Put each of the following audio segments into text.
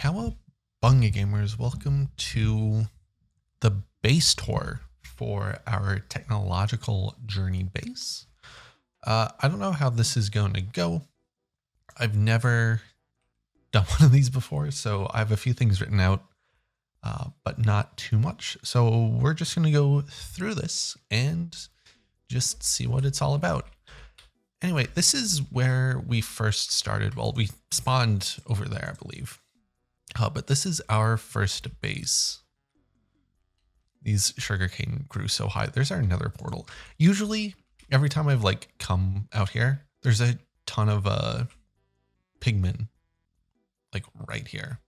Cowabunga gamers, welcome to the base tour for our technological journey base. I don't know how this is going to go. I've never done one of these before, so I have a few things written out, but not too much. So we're just going to go through this and just see what it's all about. Anyway, this is where we first started. Well, we spawned over there, I believe. But this is our first base. These sugarcane grew so high. There's our nether portal. Usually, every time I've come out here, there's a ton of pigmen right here.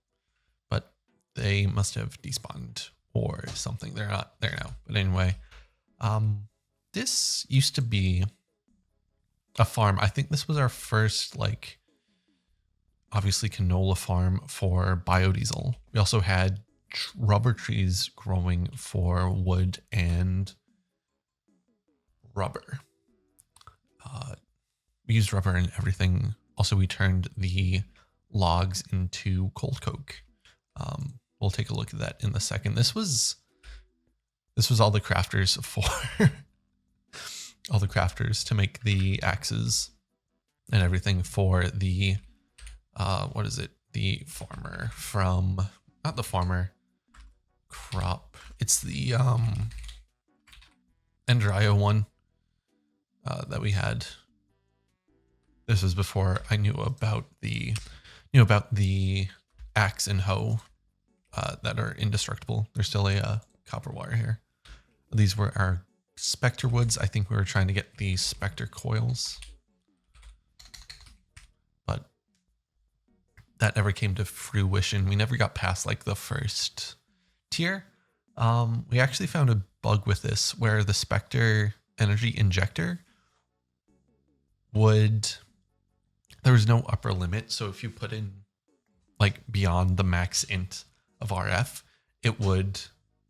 But they must have despawned or something. They're not there now. But anyway, this used to be a farm. I think this was our first obviously canola farm for biodiesel. We also had rubber trees growing for wood and rubber. We used rubber in everything. Also, we turned the logs into cold coke. We'll take a look at that in a second. This was all the crafters for all the crafters to make the axes and everything for the what is it? The farmer from, not the farmer, crop. It's the Endrio one that we had. This was before I knew about the axe and hoe that are indestructible. There's still a copper wire here. These were our Spectre woods. I think we were trying to get the Spectre coils, but that never came to fruition. We never got past the first tier. We actually found a bug with this where the Spectre energy injector there was no upper limit. So if you put in beyond the max int of RF, it would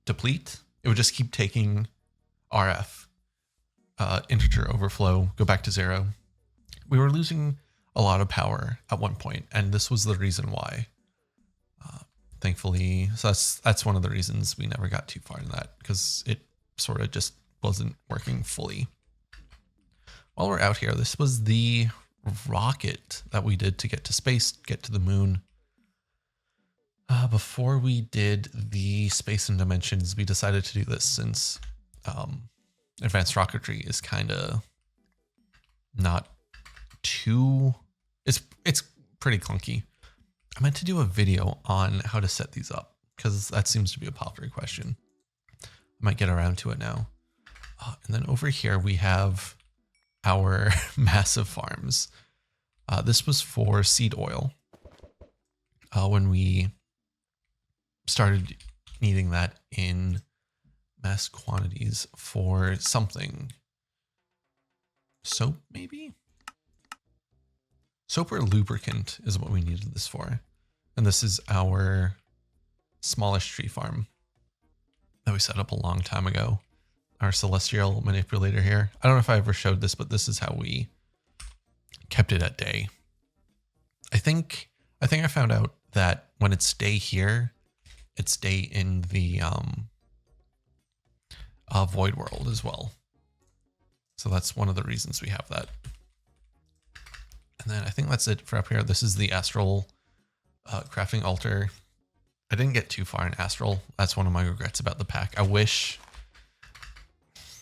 deplete. It would just keep taking RF, integer overflow, go back to 0. We were losing a lot of power at one point, and this was the reason why. Thankfully, so that's one of the reasons we never got too far in that, because it sort of just wasn't working fully. While we're out here, this was the rocket that we did to get to space, get to the moon. Before we did the space and dimensions, we decided to do this since advanced rocketry is kind of not too, it's pretty clunky. I meant to do a video on how to set these up because that seems to be a popular question. I might get around to it now. And then over here we have our massive farms. This was for seed oil. When we started needing that in mass quantities for something. Soap, maybe? Soap or lubricant is what we needed this for. And this is our smallest tree farm that we set up a long time ago. Our celestial manipulator here. I don't know if I ever showed this, but this is how we kept it at day. I think I found out that when it's day here, it's day in the void world as well. So that's one of the reasons we have that. And then I think that's it for up here. This is the astral crafting altar. I didn't get too far in astral. That's one of my regrets about the pack. I wish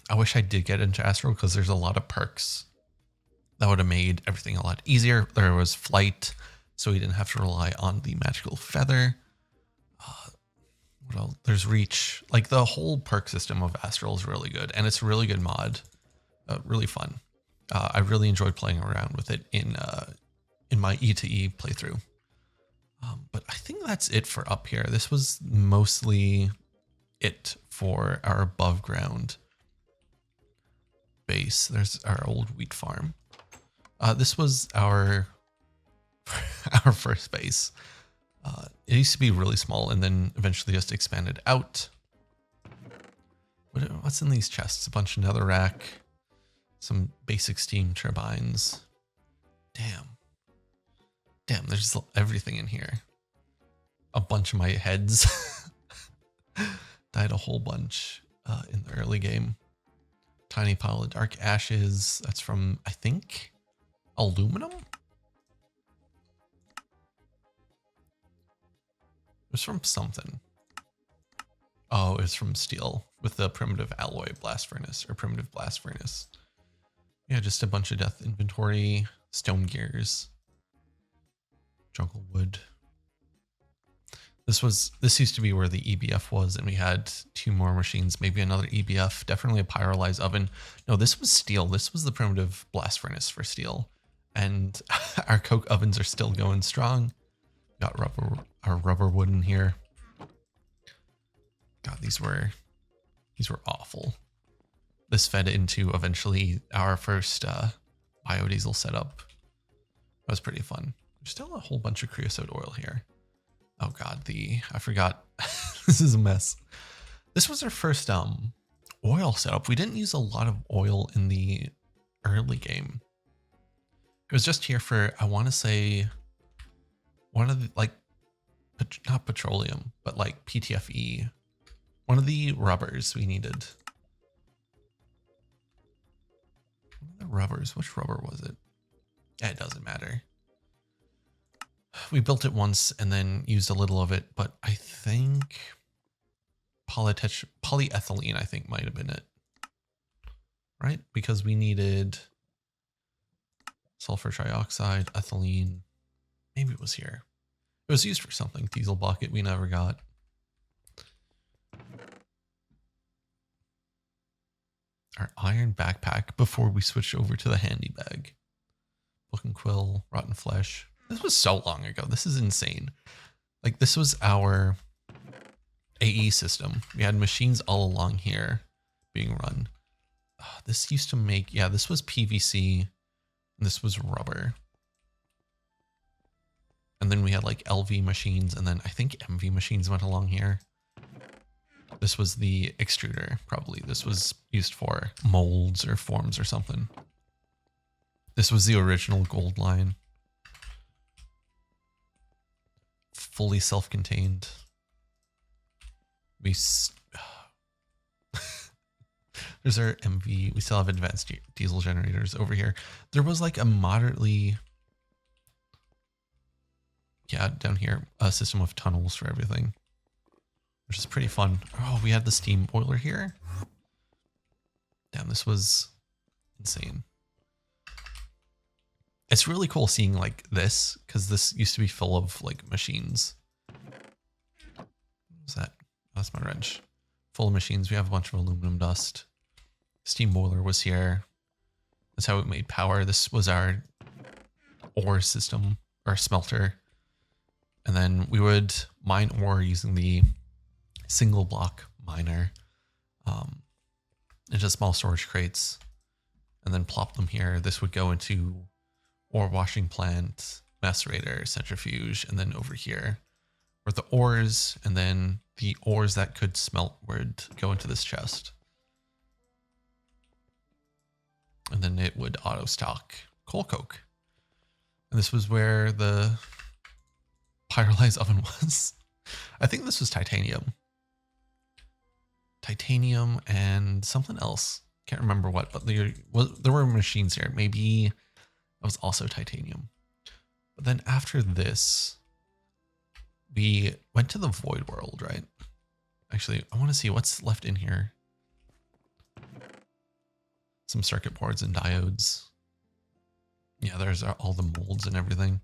I did get into astral because there's a lot of perks that would have made everything a lot easier. There was flight, so we didn't have to rely on the magical feather. What else? There's reach. The whole perk system of astral is really good, and it's a really good mod. Really fun. I really enjoyed playing around with it in my E2E playthrough. But I think that's it for up here. This was mostly it for our above ground base. There's our old wheat farm. This was our first base. It used to be really small and then eventually just expanded out. What's in these chests? A bunch of netherrack, some basic steam turbines. Damn, there's everything in here. a bunch of my heads. Died a whole bunch in the early game. Tiny pile of dark ashes. That's from, I think, aluminum? It was from something. Oh, it was from steel with the primitive alloy blast furnace or primitive blast furnace. Yeah, just a bunch of death inventory, stone gears, jungle wood. This used to be where the EBF was, and we had 2 more machines, maybe another EBF, definitely a pyrolyzed oven. No, this was steel. This was the primitive blast furnace for steel. And our coke ovens are still going strong. Got our rubber wood in here. God, these were awful. This fed into eventually our first biodiesel setup. That was pretty fun. There's still a whole bunch of creosote oil here. Oh God, I forgot. This is a mess. This was our first oil setup. We didn't use a lot of oil in the early game. It was just here for, I want to say, one of the, like, not petroleum, but like PTFE. One of the rubbers we needed. One of the rubbers, which rubber was it? Yeah, it doesn't matter. We built it once and then used a little of it, but I think polyethylene, I think, might have been it. Right? Because we needed sulfur trioxide, ethylene. Maybe it was here. It was used for something. Diesel bucket we never got. Our iron backpack before we switched over to the handy bag. Book and quill, rotten flesh. This was so long ago. This is insane. Like, this was our AE system. We had machines all along here being run. This used to make, yeah, this was PVC. And this was rubber. And then we had like LV machines, and then I think MV machines went along here. This was the extruder, probably. This was used for molds or forms or something. This was the original gold line. Fully self-contained. There's our MV. We still have advanced diesel generators over here. There was like a moderately, yeah, down here, a system of tunnels for everything, which is pretty fun. Oh, we had the steam boiler here. Damn, this was insane. It's really cool seeing like this, because this used to be full of like machines. What was that? Oh, that's my wrench. Full of machines. We have a bunch of aluminum dust. Steam boiler was here. That's how it made power. This was our ore system, or smelter. And then we would mine ore using the single block miner into small storage crates, and then plop them here. This would go into ore washing plant, macerator, centrifuge, and then over here were the ores, and then the ores that could smelt would go into this chest. And then it would auto stock coal coke. And this was where the pyrolyzed oven was. I think this was titanium. Titanium and something else. Can't remember what, but there were machines here. Maybe it was also titanium. But then after this, we went to the void world, right? Actually, I want to see what's left in here. Some circuit boards and diodes. Yeah, there's all the molds and everything.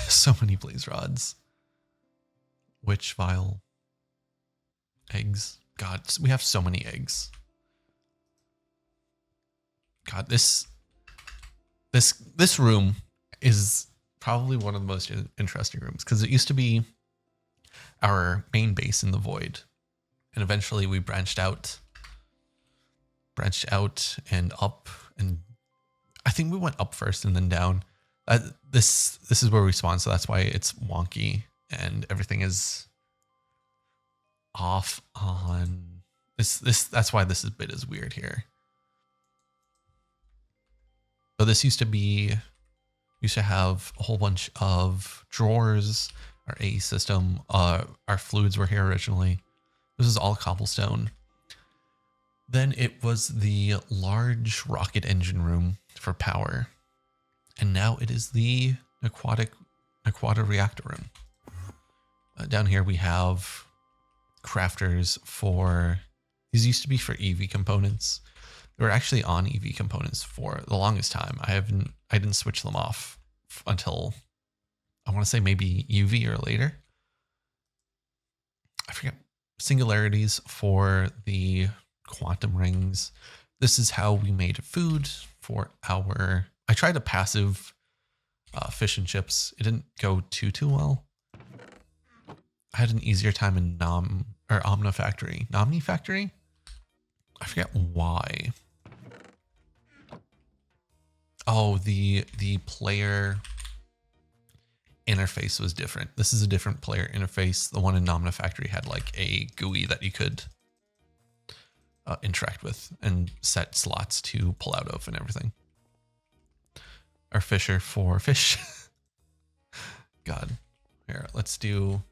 So many blaze rods. Witch vial. Eggs. God, we have so many eggs. God, this room is probably one of the most interesting rooms, because it used to be our main base in the void, and eventually we branched out and up, and I think we went up first and then down. This is where we spawn, so that's why it's wonky and everything is off on this. That's why this bit is weird here. So this used to have a whole bunch of drawers. Our AE system, our fluids were here originally. This is all cobblestone. Then it was the large rocket engine room for power. And now it is the Naquadah reactor room. Down here we have crafters for, these used to be for EV components. They were actually on EV components for the longest time. I didn't switch them off until, I want to say maybe UV or later. I forget. Singularities for the quantum rings. This is how we made food for our, I tried a passive fish and chips. It didn't go too well. I had an easier time in Omni Factory. I forget why. Oh, the player interface was different. This is a different player interface. The one in Omni Factory had like a GUI that you could interact with and set slots to pull out of and everything. Our fisher for fish. God. Here, let's do...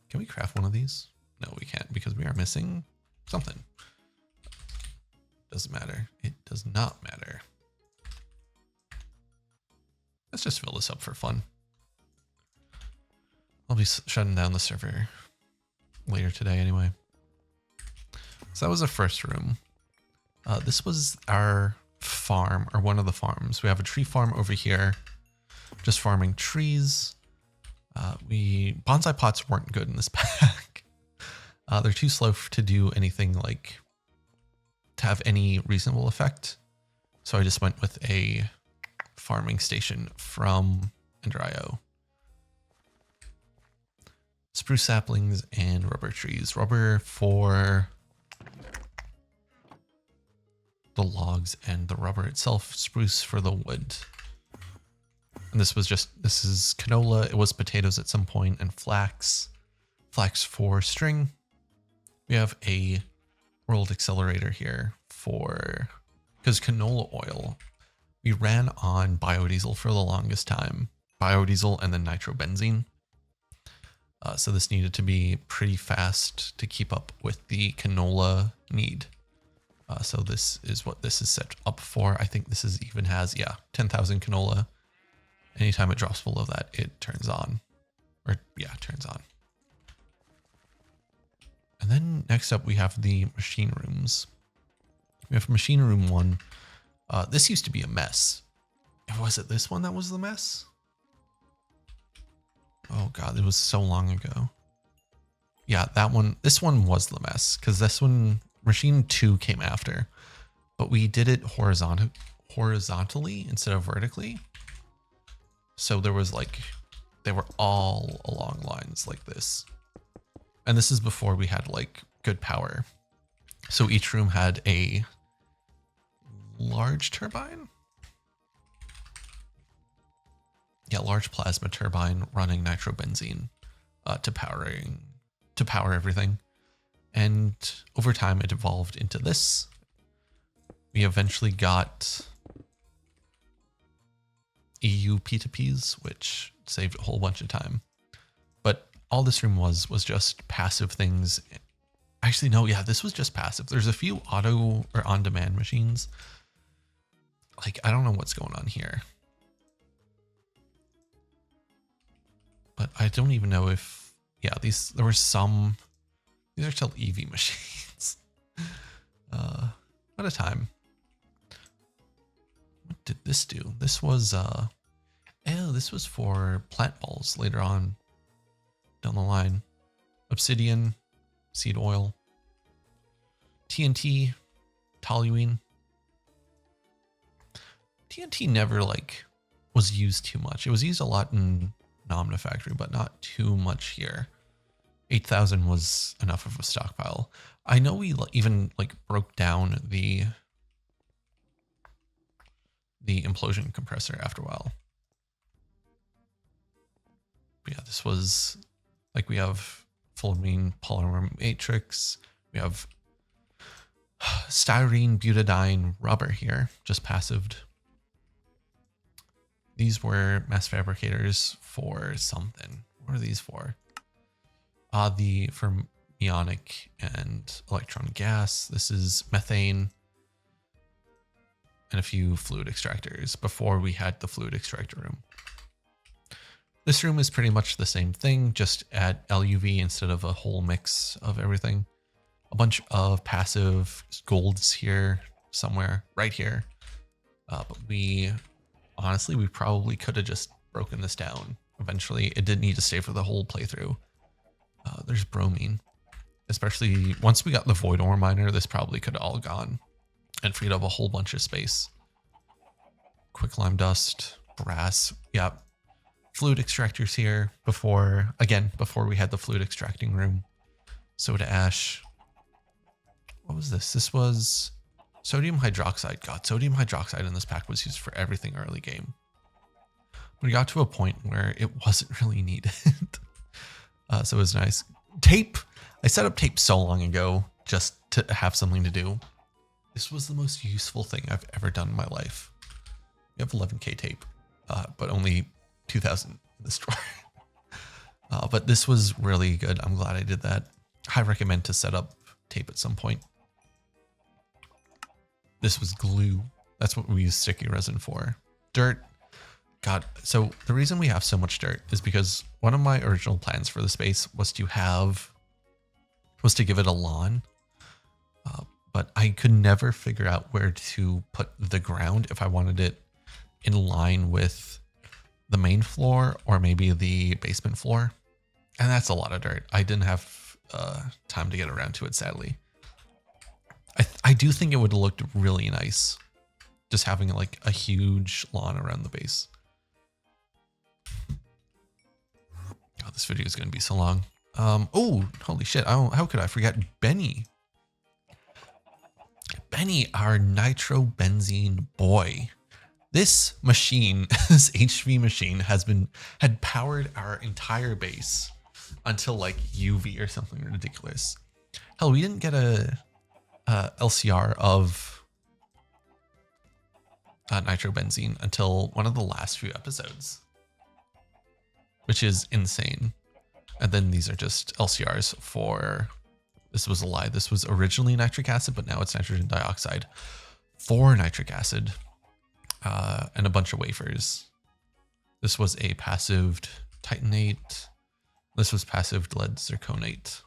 Can we craft one of these? No, we can't because we are missing something. Doesn't matter. It does not matter. Let's just fill this up for fun. I'll be shutting down the server later today anyway. So that was the first room. This was our farm, or one of the farms. We have a tree farm over here, just farming trees. Bonsai pots weren't good in this pack. They're too slow to do anything like to have any reasonable effect. So I just went with a farming station from Ender.io. Spruce saplings and rubber trees. Rubber for the logs and the rubber itself. Spruce for the wood. And this is canola. It was potatoes at some point, and flax. Flax for string. We have a world accelerator here because canola oil, we ran on biodiesel for the longest time. Biodiesel and then nitrobenzene. So this needed to be pretty fast to keep up with the canola need. So this is what this is set up for. I think this even has, 10,000 canola. Anytime it drops below that, it turns on. Turns on. And then next up, we have the machine rooms. We have machine room 1. This used to be a mess. Was it this one that was the mess? Oh God, it was so long ago. Yeah, that one. This one was the mess because this one, machine 2 came after, but we did it horizontally instead of vertically. So there was they were all along lines like this. And this is before we had good power. So each room had a large turbine. Yeah, large plasma turbine running nitrobenzene to power everything. And over time it evolved into this. We eventually got EU P2Ps, which saved a whole bunch of time. But all this room was just passive things. Actually, no, yeah, this was just passive. There's a few auto or on-demand machines. I don't know what's going on here. But I don't even know if, there were some, these are still EV machines. What a time. What did this do? This was, this was for plant balls later on down the line. Obsidian, seed oil, TNT, toluene. TNT never was used too much. It was used a lot in Omni Factory, but not too much here. 8,000 was enough of a stockpile. I know we even broke down the implosion compressor after a while. But yeah, this was we have fullerene polymer matrix. We have Styrene, butadiene, rubber here, just passived. These were mass fabricators for something. What are these for? For ionic and electron gas. This is methane and a few fluid extractors before we had the fluid extractor room. This room is pretty much the same thing, just at LUV instead of a whole mix of everything. A bunch of passive golds here somewhere, right here. But honestly, we probably could have just broken this down. Eventually, it didn't need to stay for the whole playthrough. There's bromine. Especially once we got the void ore miner, this probably could have all gone and freed up a whole bunch of space. Quicklime dust, brass, yeah. Fluid extractors here before we had the fluid extracting room. Soda ash. What was this? This was sodium hydroxide. God, sodium hydroxide in this pack was used for everything early game. We got to a point where it wasn't really needed. So it was nice. Tape. I set up tape so long ago just to have something to do. This was the most useful thing I've ever done in my life. We have 11K tape, but only 2,000 in this drawer. But this was really good. I'm glad I did that. I recommend to set up tape at some point. This was glue. That's what we use sticky resin for. Dirt. God, so the reason we have so much dirt is because one of my original plans for the space was to give it a lawn. But I could never figure out where to put the ground if I wanted it in line with the main floor or maybe the basement floor. And that's a lot of dirt. I didn't have time to get around to it, sadly. I do think it would have looked really nice just having like a huge lawn around the base. God, this video is going to be so long. Oh, holy shit. How could I forget Benny? Benny, our nitrobenzene boy. This machine, this HV machine had powered our entire base until like UV or something ridiculous. Hell, we didn't get a LCR of nitrobenzene until one of the last few episodes, which is insane. And then these are just LCRs for, this was a lie. This was originally nitric acid, but now it's nitrogen dioxide for nitric acid, and a bunch of wafers. This was a passived titanate. This was passived lead zirconate.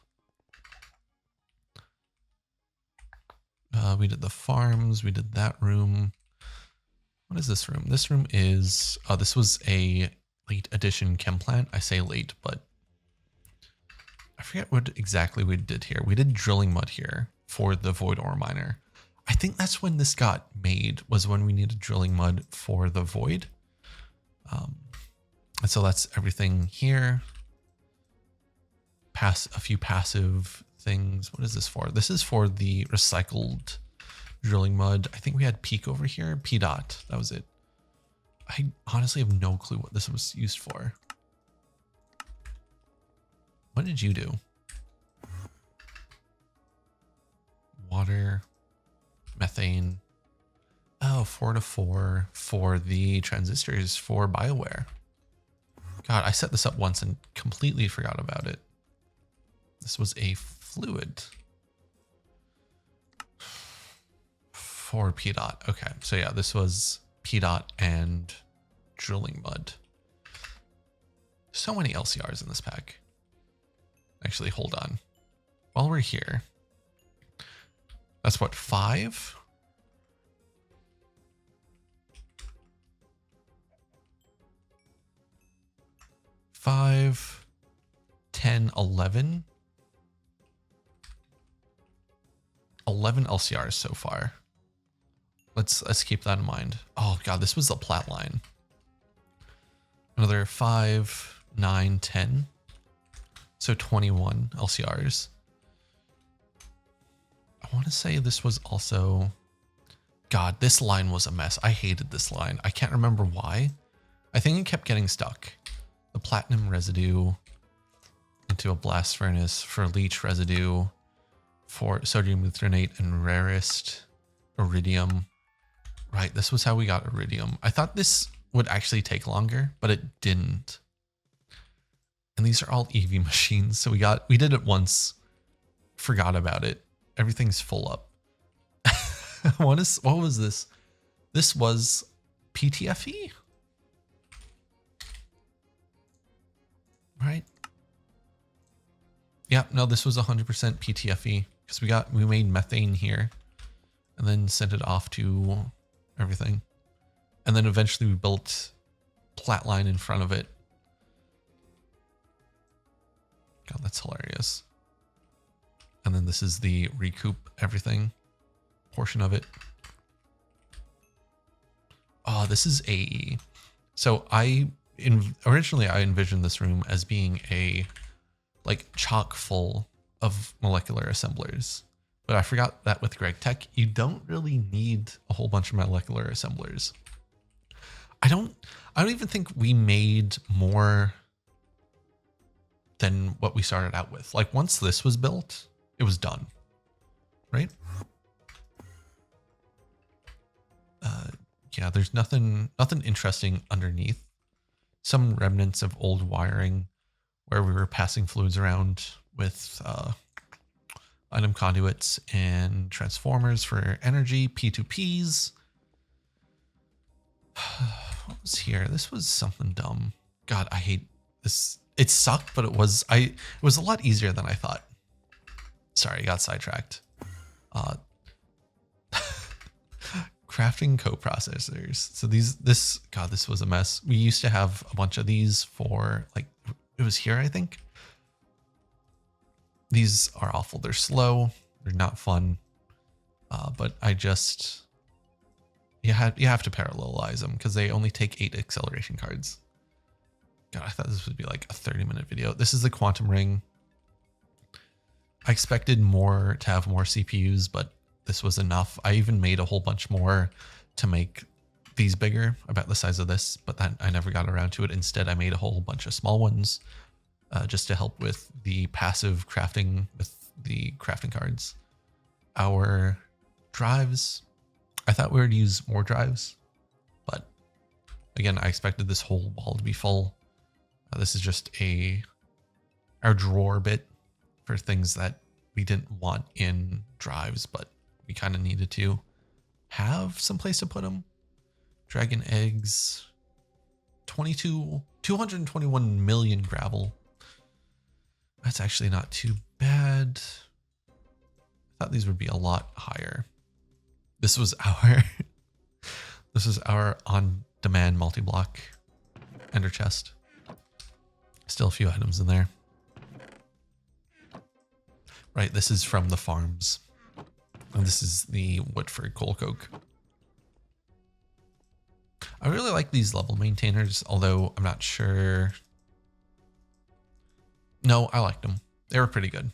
We did the farms. We did that room. What is this room? This room is, this was a late edition chem plant. I say late, but I forget what exactly we did here. We did drilling mud here for the void ore miner. I think that's when this got made, was when we needed drilling mud for the void. And so that's everything here. A few passive things. What is this for? This is for the recycled drilling mud. I think we had peak over here. P dot. That was it. I honestly have no clue what this was used for. What did you do? Water, methane. Oh, 4 to 4 for the transistors for BioWare. God, I set this up once and completely forgot about it. This was a fluid for P dot. Okay, so yeah, this was P dot and drilling mud. So many LCRs in this pack. Actually, hold on. While we're here, that's what, 5? Five, 10, 11. 11 LCRs so far. Let's keep that in mind. Oh god, this was the plat line. Another 5, 9, 10. So 21 LCRs. I want to say this was also, god, this line was a mess. I hated this line. I can't remember why. I think it kept getting stuck. The platinum residue into a blast furnace for leach residue for sodium luteinate and rarest iridium. Right, this was how we got iridium. I thought this would actually take longer, but it didn't. And these are all EV machines, so we did it once, forgot about it. Everything's full up. What was this? This was PTFE? Right? Yeah, no, this was 100% PTFE because we made methane here and then sent it off to everything. And then eventually we built Flatline in front of it. God, that's hilarious. And then this is the recoup everything portion of it. Oh, this is AE. So originally I envisioned this room as being a like chock full of molecular assemblers, but I forgot that with Gregtech, you don't really need a whole bunch of molecular assemblers. I don't even think we made more than what we started out with. Like once this was built, it was done, right? Yeah, there's nothing interesting underneath. Some remnants of old wiring where we were passing fluids around with item conduits and transformers for energy, P2Ps. What was here? This was something dumb. God, I hate this. It sucked, but it was a lot easier than I thought. Sorry, I got sidetracked. Crafting coprocessors. So this was a mess. We used to have a bunch of these for like, it was here, I think. These are awful. They're slow. They're not fun. But you have to parallelize them because they only take 8 acceleration cards. God, I thought this would be like a 30-minute video. This is the quantum ring. I expected to have more CPUs, but this was enough. I even made a whole bunch more to make these bigger, about the size of this, but then I never got around to it. Instead, I made a whole bunch of small ones just to help with the passive crafting with the crafting cards. Our drives, I thought we would use more drives, but again, I expected this whole wall to be full. This is just our drawer bit for things that we didn't want in drives, but we kind of needed to have some place to put them. Dragon eggs, 221 million gravel. That's actually not too bad. I thought these would be a lot higher. This was our on-demand multi-block ender chest. Still a few items in there. Right, this is from the farms. And this is the Woodford coal coke. I really like these level maintainers, although I'm not sure. No, I liked them. They were pretty good.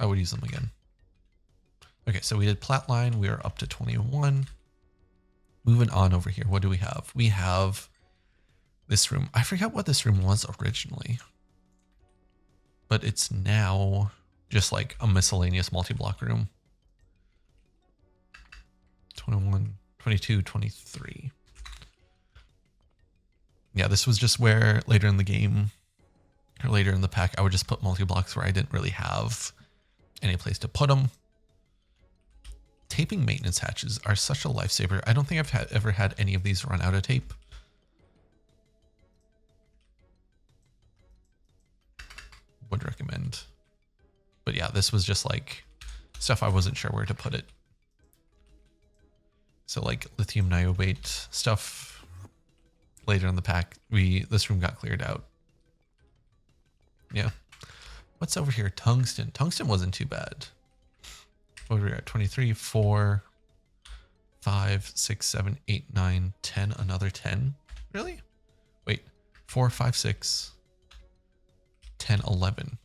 I would use them again. Okay, so we did Flatline. We are up to 21. Moving on over here. What do we have? We have this room. I forgot what this room was originally, but it's now just like a miscellaneous multi-block room. 21, 22, 23. Yeah, this was just where later in the game or later in the pack, I would just put multi-blocks where I didn't really have any place to put them. Taping maintenance hatches are such a lifesaver. I don't think I've ever had any of these run out of tape. Would recommend. But yeah, this was just like stuff I wasn't sure where to put it. So like lithium niobate stuff later in the pack, this room got cleared out. Yeah. What's over here? Tungsten. Tungsten wasn't too bad. What were we at? 23, 4, 5, 6, 7, 8, 9, 10. Another 10. Really? Wait. 4, 5, 6, 10, 11.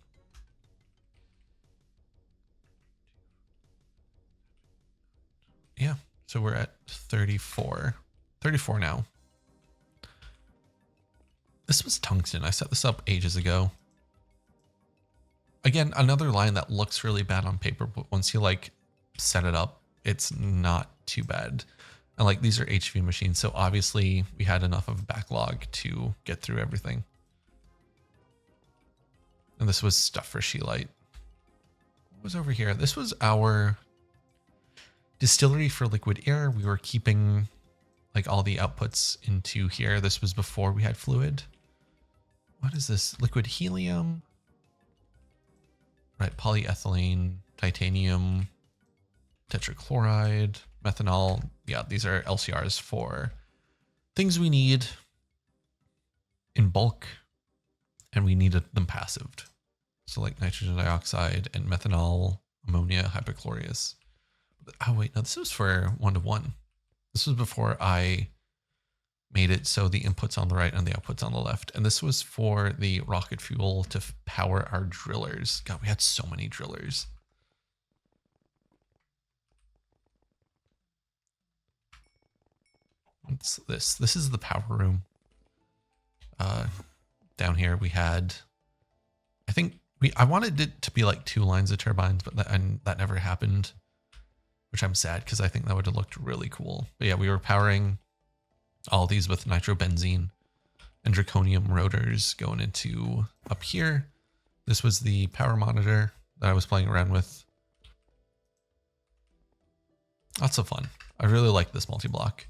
Yeah. So we're at 34. 34 now. This was tungsten. I set this up ages ago. Again, another line that looks really bad on paper, but once you like set it up, it's not too bad. And like these are HV machines, so obviously we had enough of a backlog to get through everything. And this was stuff for Sheelite. What was over here? This was our distillery for liquid air. We were keeping like all the outputs into here. This was before we had fluid. What is this? Liquid helium. Right, polyethylene, titanium, tetrachloride, methanol. Yeah, these are LCRs for things we need in bulk, and we needed them passived. So like nitrogen dioxide and methanol, ammonia, hypochlorous. Oh wait, no, this was for 1-to-1. This was before I made it so the inputs on the right and the outputs on the left. And this was for the rocket fuel to power our drillers. God, we had so many drillers. What's this? This is the power room. Down here we had, I wanted it to be like 2 lines of turbines, but that never happened, which I'm sad because I think that would have looked really cool. But yeah, we were powering all these with nitrobenzene and draconium rotors going into up here. This was the power monitor that I was playing around with. Lots of fun. I really like this multi-block.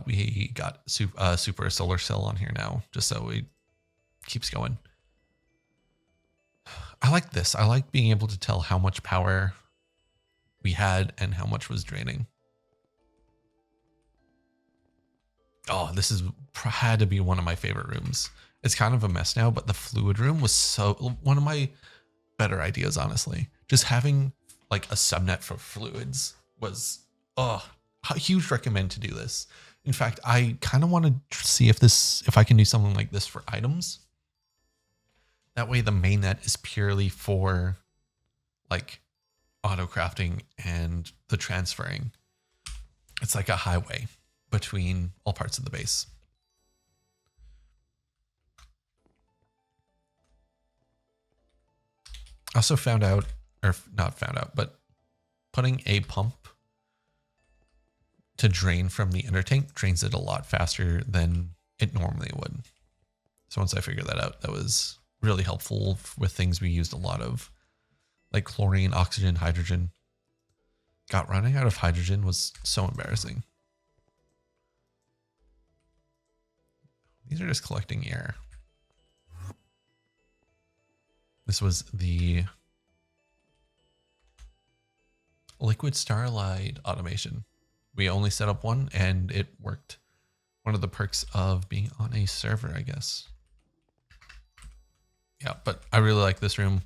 We got super solar cell on here now, just so it keeps going. I like this. I like being able to tell how much power we had and how much was draining. Oh, this had to be one of my favorite rooms. It's kind of a mess now, but the fluid room was one of my better ideas, honestly. Just having like a subnet for fluids was a huge recommend to do this. In fact, I kind of want to see if I can do something like this for items. That way the mainnet is purely for like auto crafting and the transferring. It's like a highway between all parts of the base. I also found out, or not found out, but putting a pump to drain from the inner tank drains it a lot faster than it normally would. So once I figured that out, that was really helpful with things we used a lot of, like chlorine, oxygen, hydrogen. God, running out of hydrogen was so embarrassing. These are just collecting air. This was the liquid starlight automation. We only set up one and it worked. One of the perks of being on a server, I guess. Yeah, but I really like this room.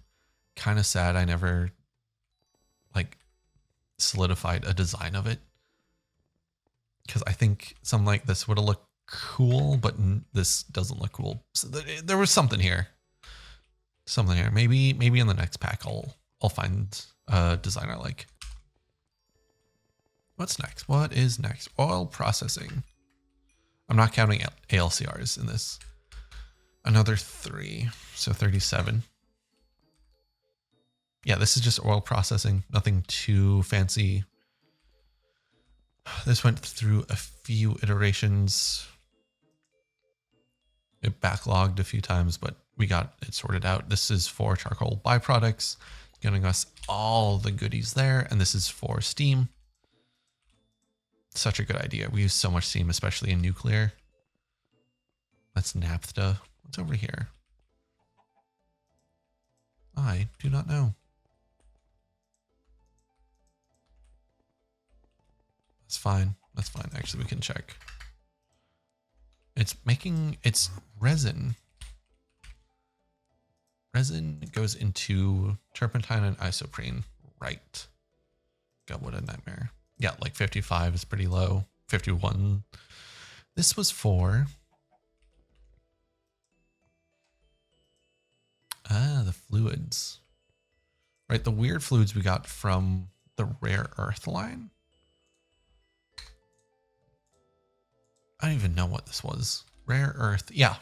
Kind of sad I never like solidified a design of it, because I think something like this would have looked cool, but this doesn't look cool. So there was something here. Something here. Maybe in the next pack I'll find a design I like. What's next? What is next? Oil processing. I'm not counting ALCRs in this. Another 3, so 37. Yeah, this is just oil processing. Nothing too fancy. This went through a few iterations. It backlogged a few times, but we got it sorted out. This is for charcoal byproducts, giving us all the goodies there. And this is for steam. Such a good idea. We use so much steam, especially in nuclear. That's naphtha. What's over here? I do not know. That's fine. That's fine. Actually, we can check. It's resin. Resin goes into turpentine and isoprene. Right. God, what a nightmare. Yeah, like 55 is pretty low. 51. This was for the fluids. Right, the weird fluids we got from the rare earth line. I don't even know what this was. Rare earth. Yeah.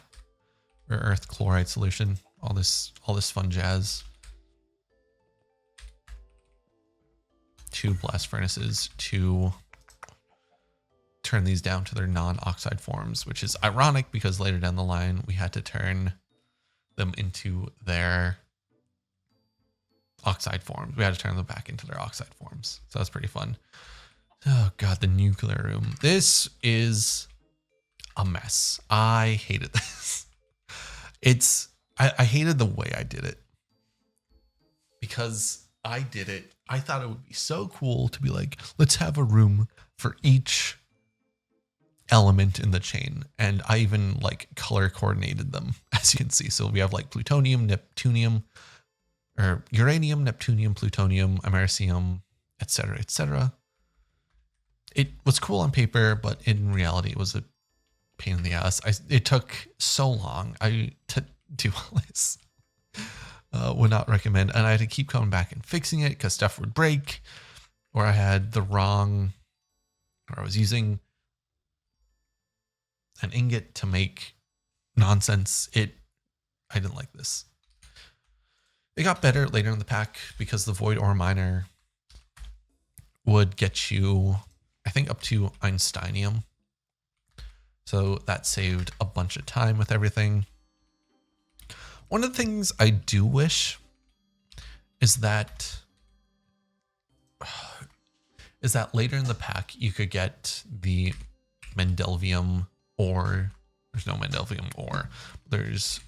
Rare earth chloride solution. All this fun jazz. 2 blast furnaces to turn these down to their non-oxide forms, which is ironic because later down the line we had to turn them into their oxide forms. We had to turn them back into their oxide forms. So that's pretty fun. Oh God, the nuclear room. This is a mess. I hated this. I hated the way I did it because I did it. I thought it would be so cool to be like, let's have a room for each element in the chain. And I even like color coordinated them, as you can see. So we have like plutonium, neptunium, or uranium, neptunium, plutonium, americium, etc., etc. It was cool on paper, but in reality, it was a pain in the ass. It took so long to do all this. Would not recommend. And I had to keep coming back and fixing it because stuff would break, or I had the wrong, or I was using an ingot to make nonsense. I didn't like this. It got better later in the pack because the void ore miner would get you, I think, up to Einsteinium. So that saved a bunch of time with everything. One of the things I do wish is that later in the pack you could get the Mendelevium ore. There's no Mendelevium ore. There's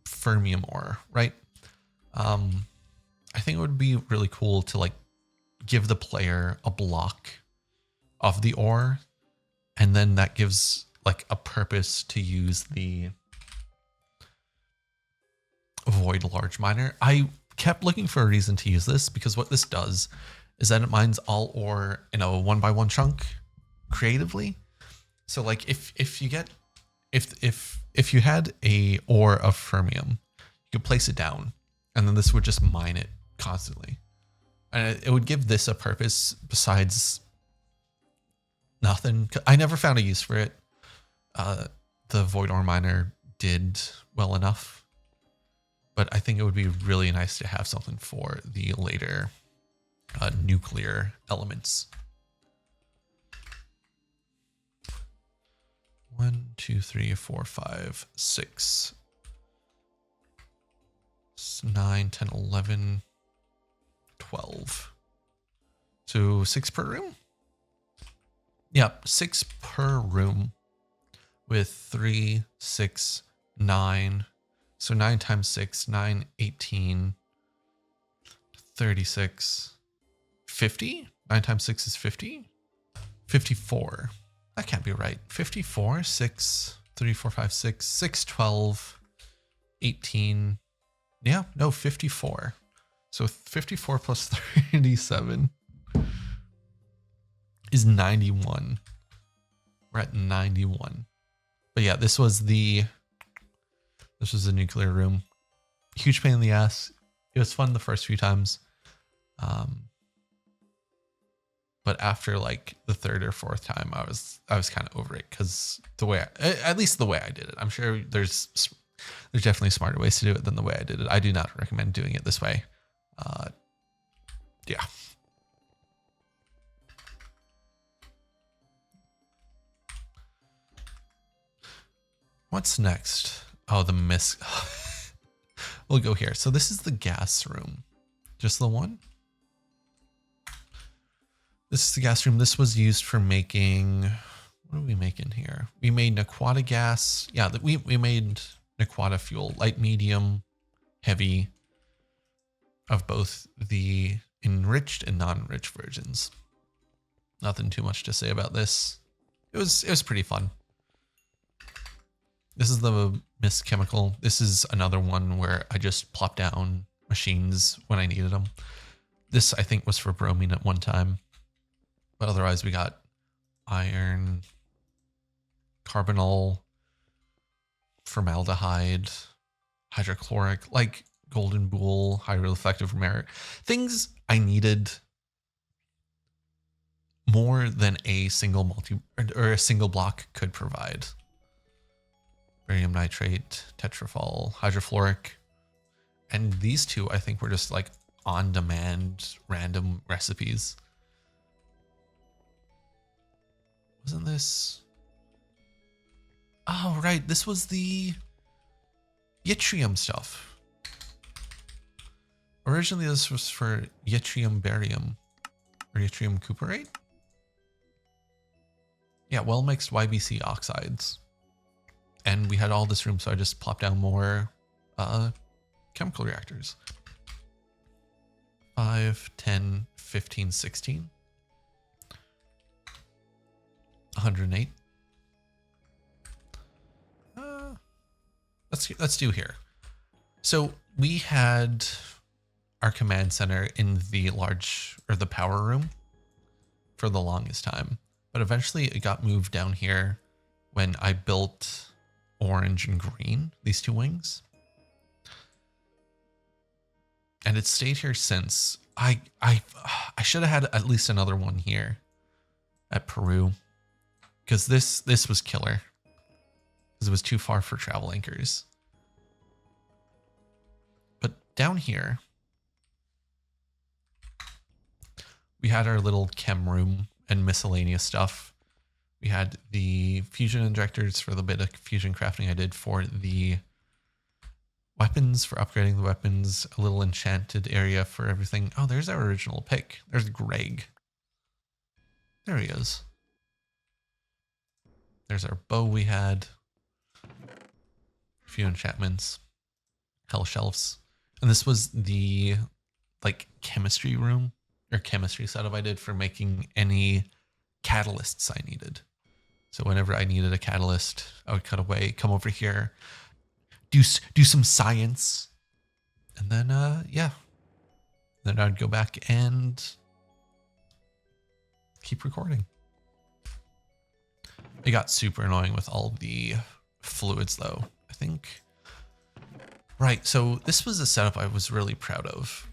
fermium ore, right? I think it would be really cool to like give the player a block of the ore, and then that gives like a purpose to use the void large miner. I kept looking for a reason to use this because what this does is that it mines all ore in a 1x1 chunk creatively. So like if you had a ore of fermium, you could place it down, and then this would just mine it constantly. And it would give this a purpose besides nothing. I never found a use for it. The void ore miner did well enough, but I think it would be really nice to have something for the later nuclear elements. 1, 2, 3, 4, 5, 6, 9, 10, 11, 12. So 6 per room? Yep, 6 per room with 3, 6, 9. So 9 times 6, 9, 18, 36, 50? 9 times 6 is 50? 54. That can't be right. 54, 6, 3, 4, 5, 6, 6, 12, 18. Yeah, no, 54. So 54 plus 37 is 91. We're at 91. But yeah, this was the nuclear room. Huge pain in the ass. It was fun the first few times. But after like the third or fourth time, I was kind of over it because at least the way I did it. I'm sure there's definitely smarter ways to do it than the way I did it. I do not recommend doing it this way. Yeah. What's next? Oh, the mist. We'll go here. So this is the gas room. Just the one? This is the gas room. This was used for making, what are we making here? We made Naquadah gas. Yeah, we made Naquadah fuel, light, medium, heavy, of both the enriched and non-enriched versions. Nothing too much to say about this. It was pretty fun. This is the mist chemical. This is another one where I just plopped down machines when I needed them. This I think was for bromine at one time. But otherwise we got iron, carbonyl, formaldehyde, hydrochloric, like golden boule, highly effective merit. Things I needed more than a single a single block could provide. Barium nitrate, tetrafol, hydrofluoric. And these two I think were just like on-demand random recipes. Wasn't this? Oh, right. This was the yttrium stuff. Originally, this was for yttrium barium or yttrium cuprate. Yeah, well-mixed YBC oxides. And we had all this room, so I just plopped down more chemical reactors. 5, 10, 15, 16. 108. Let's do here. So we had our command center in the the power room for the longest time, but eventually it got moved down here when I built orange and green, these two wings. And it stayed here since. I should have had at least another one here at Peru, because this was killer, because it was too far for travel anchors. But down here, we had our little chem room and miscellaneous stuff. We had the fusion injectors for the bit of fusion crafting I did for the weapons, for upgrading the weapons, a little enchanted area for everything. Oh, there's our original pick. There's Greg. There he is. There's our bow we had. A few enchantments. Hell shelves. And this was the like chemistry room or chemistry setup I did for making any catalysts I needed. So whenever I needed a catalyst, I would cut away, come over here, do some science, and then yeah, then I'd go back and keep recording. It got super annoying with all the fluids though, I think. Right, so this was a setup I was really proud of.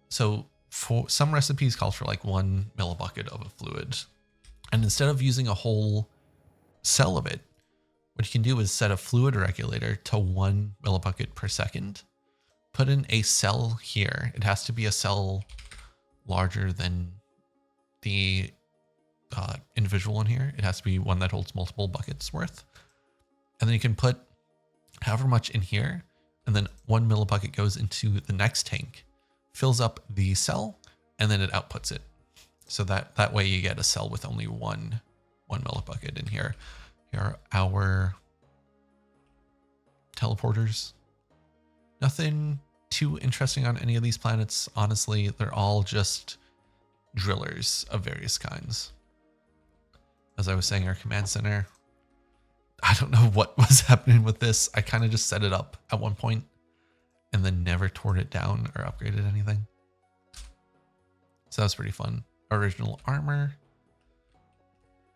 So for some recipes call for like 1 millibucket of a fluid. And instead of using a whole cell of it, what you can do is set a fluid regulator to 1 millibucket per second. Put in a cell here. It has to be a cell larger than the individual one here. It has to be one that holds multiple buckets worth. And then you can put however much in here, and then 1 millibucket goes into the next tank, fills up the cell, and then it outputs it. So that way you get a cell with only one millibucket in here. Here are our teleporters. Nothing too interesting on any of these planets. Honestly, they're all just drillers of various kinds. As I was saying, our command center, I don't know what was happening with this. I kind of just set it up at one point and then never tore it down or upgraded anything. So that was pretty fun. Original armor.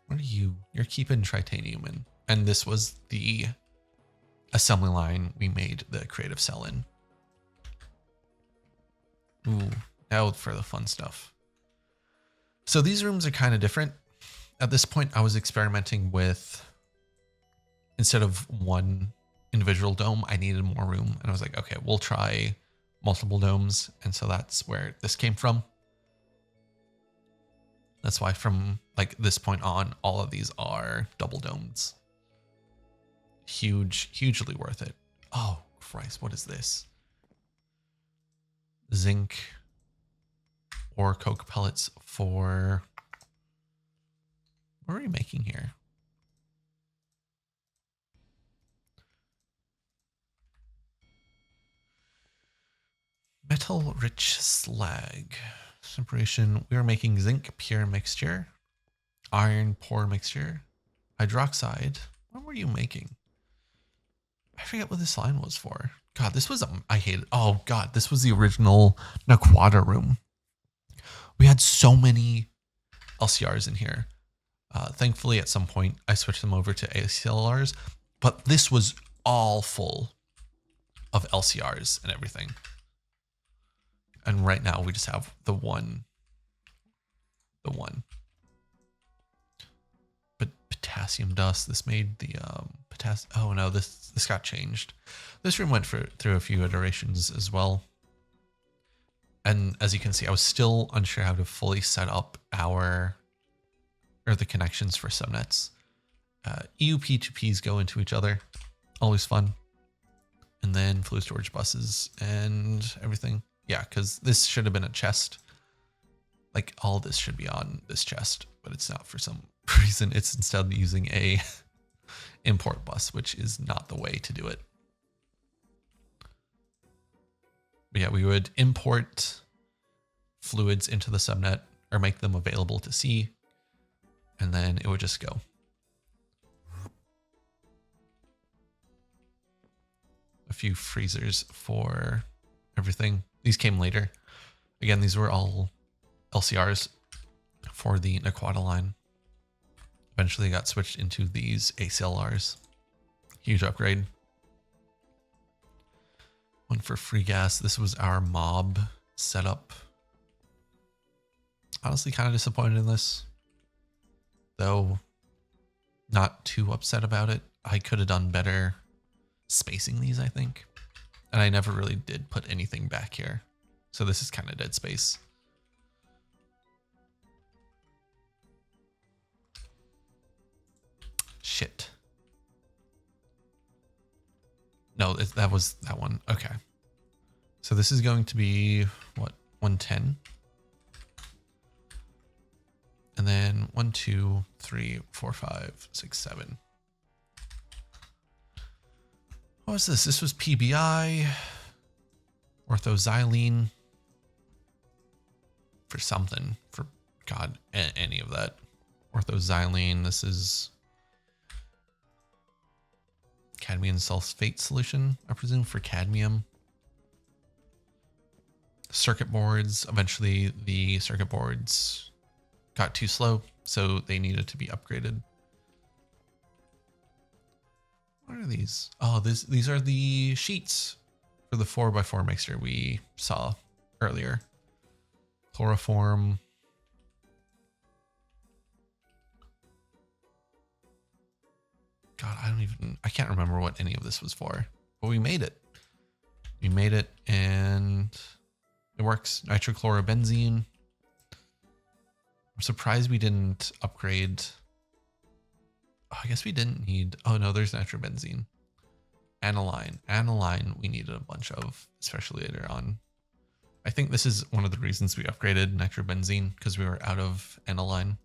What are you? You're keeping titanium in. And this was the assembly line we made the creative cell in. Ooh, now for the fun stuff. So these rooms are kind of different. At this point, I was experimenting with, instead of one individual dome, I needed more room. And I was like, okay, we'll try multiple domes. And so that's where this came from. That's why from like this point on, all of these are double domes. Hugely worth it. Oh, Christ, what is this? Zinc or coke pellets for, what are we making here? Metal rich slag. Separation. We are making zinc pure mixture, iron poor mixture, hydroxide. What were you making? I forget what this line was for. God, this was, I hate it. Oh God, this was the original Naquadah room. We had so many LCRs in here. Thankfully, at some point, I switched them over to ACLRs, but this was all full of LCRs and everything. And right now we just have the one. But potassium dust, this made the potassium. Oh no, this got changed. This room went through a few iterations as well. And as you can see, I was still unsure how to fully set up the connections for subnets. EUP2Ps go into each other, always fun. And then fluid storage buses and everything. Yeah, because this should have been a chest. Like all this should be on this chest, but it's not for some reason. It's instead using a import bus, which is not the way to do it. But yeah, we would import fluids into the subnet or make them available to see, and then it would just go. A few freezers for everything. These came later. Again, these were all LCRs for the Naquadah line. Eventually got switched into these ACLRs. Huge upgrade. One for free gas. This was our mob setup. Honestly, kind of disappointed in this, though not too upset about it. I could have done better spacing these, I think. And I never really did put anything back here. So this is kind of dead space. Shit. No, that was that one. Okay. So this is going to be, what, 110? And then 1, 2, 3, 4, 5, 6, 7. What was this? This was PBI, orthoxylene, for something, for God, any of that. Orthoxylene, this is cadmium sulfate solution, I presume, for cadmium. Circuit boards, eventually the circuit boards got too slow, so they needed to be upgraded. What are these? Oh, these are the sheets for the 4x4 mixture we saw earlier. Chloroform. God, I can't remember what any of this was for, but we made it. We made it and it works. Nitrochlorobenzene. I'm surprised we didn't upgrade. Oh, I guess we didn't need. Oh no, there's nitrobenzene. Aniline. Aniline we needed a bunch of, especially later on. I think this is one of the reasons we upgraded nitrobenzene, because we were out of aniline.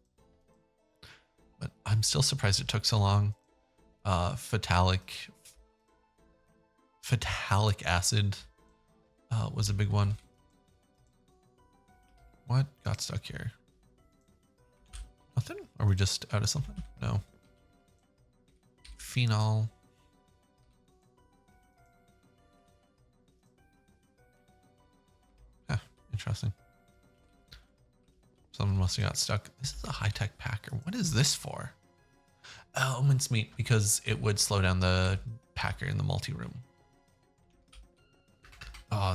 But I'm still surprised it took so long. Phtalic acid was a big one. What got stuck here? Nothing? Are we just out of something? No. Phenol. Yeah, interesting. Someone must have got stuck. This is a high-tech packer. What is this for? Oh, mincemeat, because it would slow down the packer in the multi-room.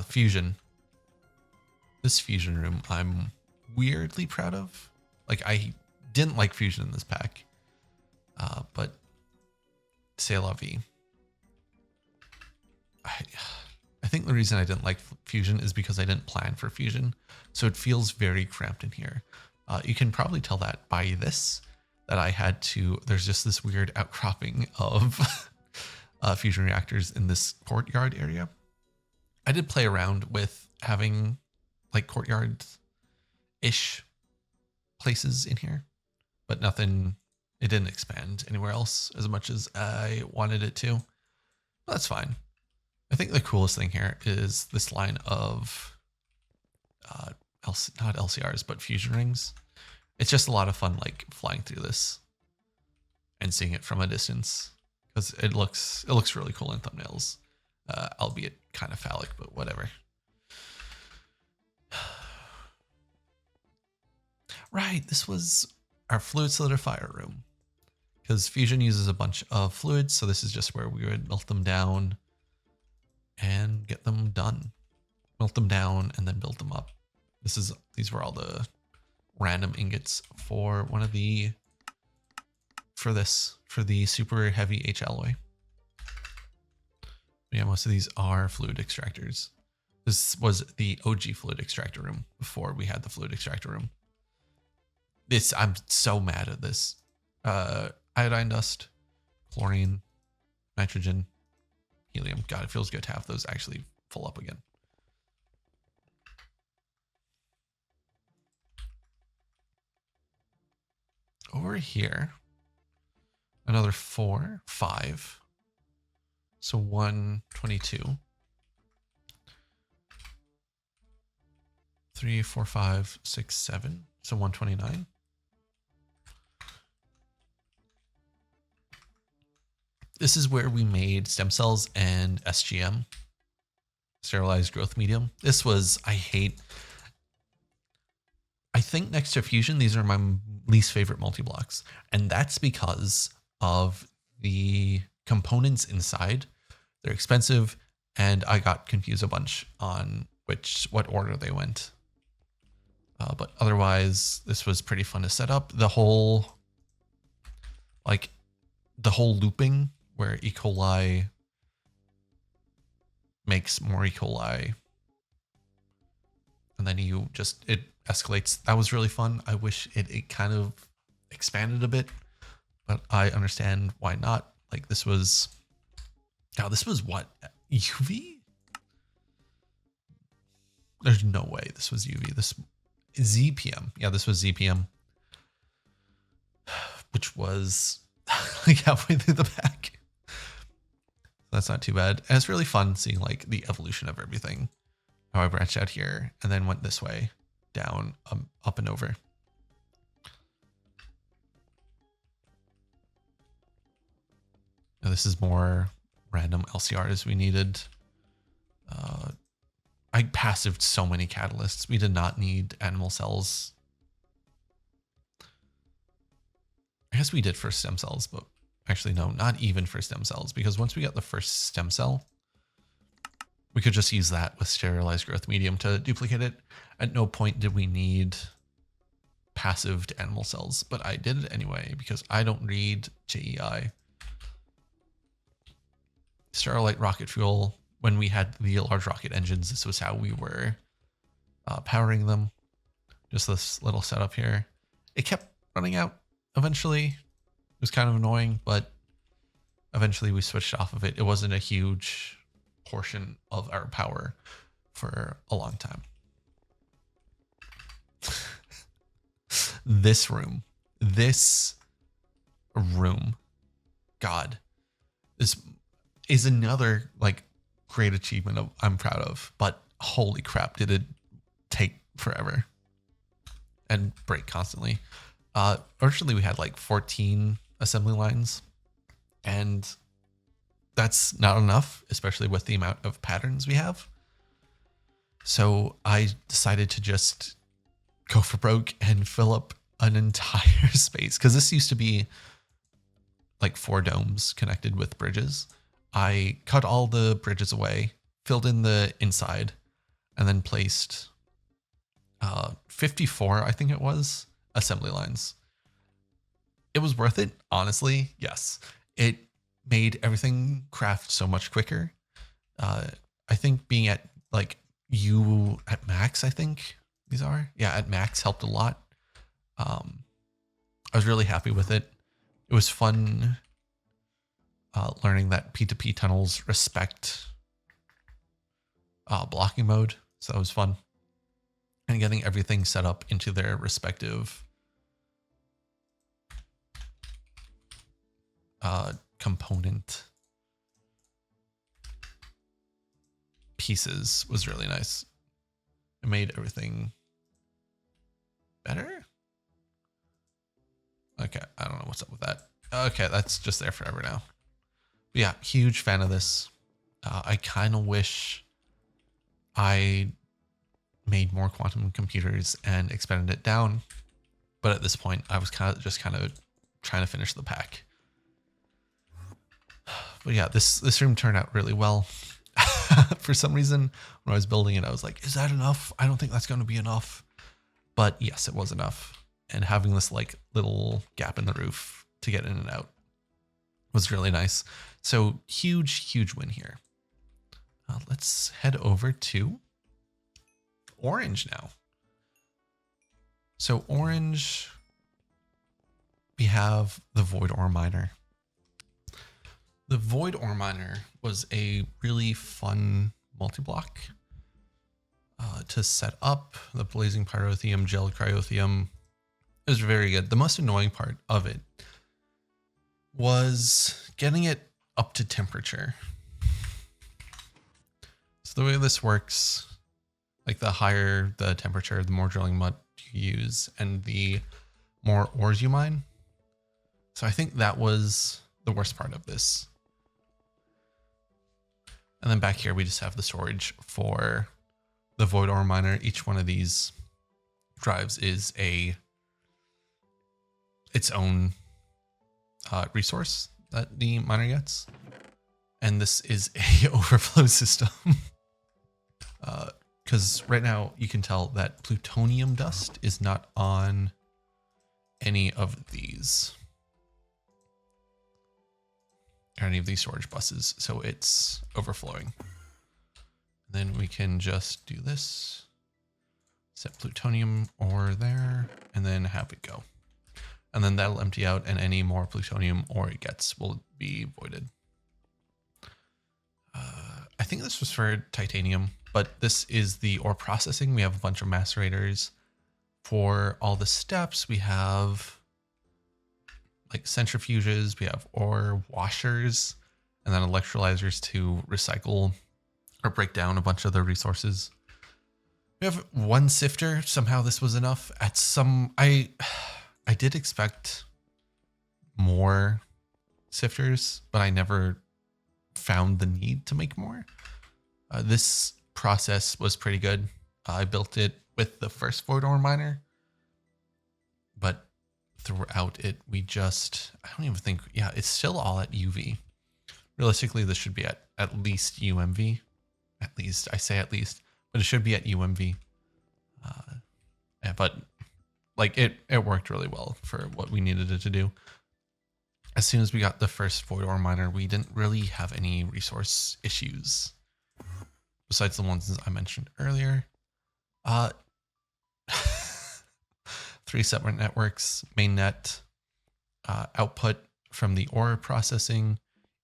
Fusion. This fusion room I'm weirdly proud of. Like, I didn't like fusion in this pack, but c'est la vie. I think the reason I didn't like fusion is because I didn't plan for fusion, so it feels very cramped in here. You can probably tell that by this, that I had to, there's just this weird outcropping of fusion reactors in this courtyard area. I did play around with having like courtyard-ish places in here, but nothing, it didn't expand anywhere else as much as I wanted it to. But that's fine. I think the coolest thing here is this line of, not LCRs, but fusion rings. It's just a lot of fun, like flying through this and seeing it from a distance, because it looks really cool in thumbnails, albeit kind of phallic, but whatever. Right, this was our fluid solidifier room, because fusion uses a bunch of fluids, so this is just where we would melt them down and get them done. Melt them down and then build them up. These were all the random ingots for for the super heavy H alloy. Yeah, most of these are fluid extractors. This was the OG fluid extractor room before we had the fluid extractor room. I'm so mad at this. Iodine dust, chlorine, nitrogen, helium. God, it feels good to have those actually full up again. Over here, another 4, 5. So 122. 3, 4, 5, 6, 7. So 129. This is where we made stem cells and SGM, sterilized growth medium. This was, I think next to fusion, these are my least favorite multi-blocks. And that's because of the components inside. They're expensive, and I got confused a bunch on what order they went. But otherwise, this was pretty fun to set up. The whole looping where E. coli makes more E. coli, and then it escalates. That was really fun. I wish it kind of expanded a bit, but I understand why not. Like this was what? UV? There's no way this was UV. This ZPM. Yeah, this was ZPM, which was like halfway through the pack. That's not too bad. And it's really fun seeing like the evolution of everything. How I branched out here and then went this way, down, up and over. Now this is more random LCRs we needed. I passived so many catalysts. We did not need animal cells. I guess we did for stem cells, but actually no, not even for stem cells, because once we got the first stem cell, we could just use that with sterilized growth medium to duplicate it. At no point did we need passived animal cells, but I did it anyway because I don't read JEI. Starlight rocket fuel, when we had the large rocket engines, this was how we were powering them. Just this little setup here. It kept running out eventually. It was kind of annoying, but eventually we switched off of it. It wasn't a huge portion of our power for a long time. This room, God, this is another like great achievement I'm proud of, but holy crap, did it take forever and break constantly. Originally we had like 14 assembly lines, and that's not enough, especially with the amount of patterns we have. So I decided to just go for broke and fill up an entire space, because this used to be like 4 domes connected with bridges. I cut all the bridges away, filled in the inside, and then placed 54, I think it was, assembly lines. It was worth it, honestly. Yes. It made everything craft so much quicker. I think being at like at max, I think these are. Yeah, at max helped a lot. I was really happy with it. It was fun learning that P2P tunnels respect blocking mode. So that was fun. And getting everything set up into their respective component pieces was really nice. It made everything better. Okay, I don't know what's up with that. Okay, that's just there forever now. But yeah, huge fan of this. I kind of wish I made more quantum computers and expanded it down, but at this point, I was kind of trying to finish the pack. But yeah, this room turned out really well. For some reason, when I was building it, I was like, is that enough? I don't think that's going to be enough. But yes, it was enough. And having this like little gap in the roof to get in and out was really nice. So huge win here. Let's head over to orange now. So orange, we have the void ore miner. The void ore miner was a really fun multi-block to set up. The blazing pyrotheum, gel cryotheum. It was very good. The most annoying part of it was getting it up to temperature. So the way this works, like the higher the temperature, the more drilling mud you use and the more ores you mine. So I think that was the worst part of this. And then back here, we just have the storage for the void ore miner. Each one of these drives is its own resource that the miner gets. And this is a overflow system. Because right now you can tell that plutonium dust is not on any of these. Or any of these storage buses, so it's overflowing. Then we can just do this, set plutonium ore there, and then have it go. And then that'll empty out, and any more plutonium ore it gets will be voided. I think this was for titanium, but this is the ore processing. We have a bunch of macerators. For all the steps, we have like centrifuges, we have ore washers, and then electrolyzers to recycle or break down a bunch of the resources. We have one sifter. Somehow this was enough. I did expect more sifters, but I never found the need to make more. This process was pretty good. I built it with the first void ore miner, but throughout it, I don't even think, it's still all at UV. Realistically, this should be at least UMV. At least, I say at least, but it should be at UMV. But like it worked really well for what we needed it to do. As soon as we got the first void ore miner, we didn't really have any resource issues besides the ones I mentioned earlier. 3 separate networks: mainnet, output from the ore processing,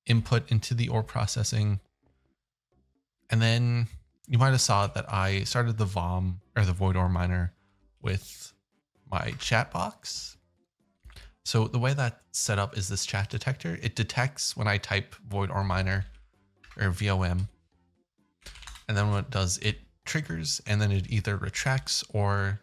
input into the ore processing. And then you might have saw that I started the VOM or the void ore miner with my chat box. So the way that's set up is this chat detector. It detects when I type void ore miner or VOM. And then what it does, it triggers, and then it either retracts or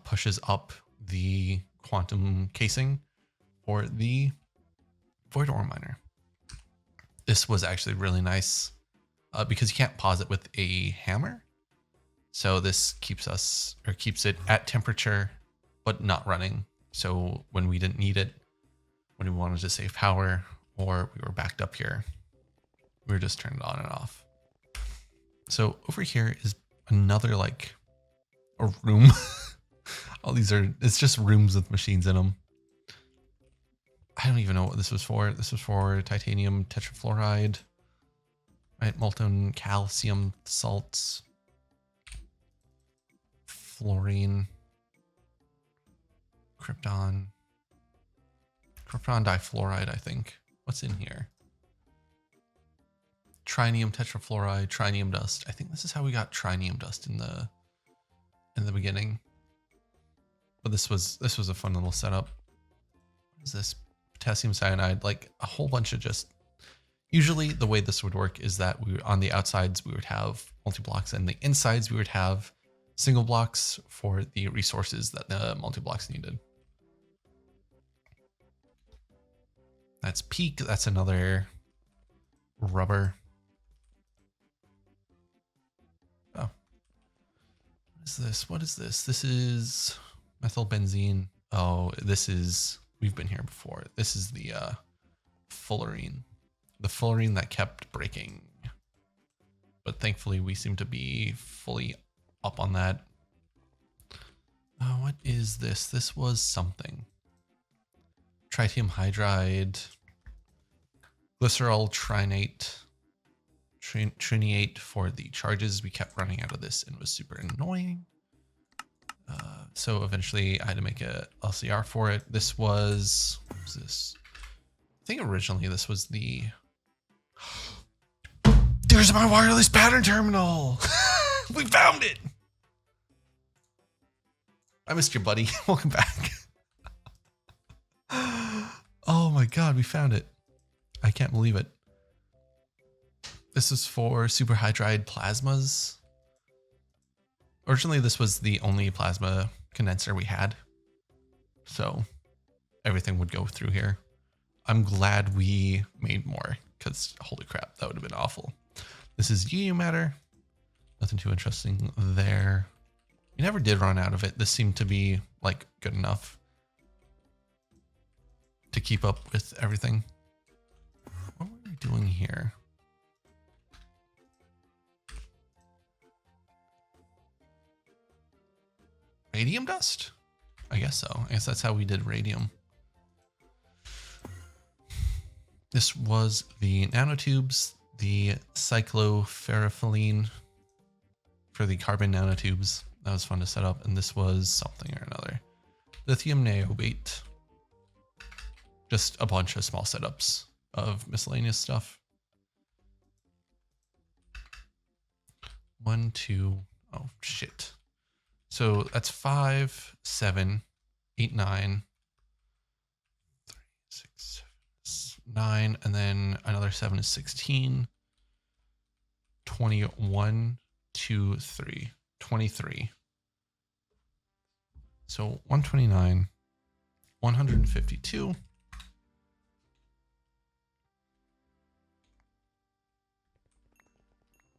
pushes up the quantum casing for the void ore miner. This was actually really nice because you can't pause it with a hammer. So this keeps it at temperature, but not running. So when we didn't need it, when we wanted to save power or we were backed up here, we were just turned it on and off. So over here is another like a room. It's just rooms with machines in them. I don't even know what this was for. This was for titanium tetrafluoride, right? Molten calcium salts, fluorine, krypton difluoride, I think. What's in here? Trinium tetrafluoride, trinium dust. I think this is how we got trinium dust in the beginning. But this was a fun little setup. What is this? Potassium cyanide, like a whole bunch of just. Usually the way this would work is that on the outsides we would have multi-blocks, and the insides we would have single blocks for the resources that the multi-blocks needed. That's peak. That's another rubber. Oh, what is this? What is this? This is methylbenzene. Oh, we've been here before. This is the fullerene. The fullerene that kept breaking. But thankfully we seem to be fully up on that. What is this? This was something. Tritium hydride, glycerol trinate, Triniate for the charges. We kept running out of this and it was super annoying. So eventually I had to make a LCR for it. This was, what was this? I think originally this was the, there's my wireless pattern terminal. We found it. I missed you, buddy. Welcome back. Oh my God, we found it. I can't believe it. This is for superhydride plasmas. Originally, this was the only plasma condenser we had. So everything would go through here. I'm glad we made more because holy crap, that would have been awful. This is UU matter. Nothing too interesting there. We never did run out of it. This seemed to be like good enough to keep up with everything. What were we doing here? Radium dust? I guess so. I guess that's how we did radium. This was the nanotubes, the cyclopherylene for the carbon nanotubes. That was fun to set up. And this was something or another. Lithium niobate. Just a bunch of small setups of miscellaneous stuff. 1, 2, oh shit. So that's 5, 7, 8, 9, 3, 6, 7, 9, and then another 7 is 16, 21, 2, 3, 23. So 129, 152.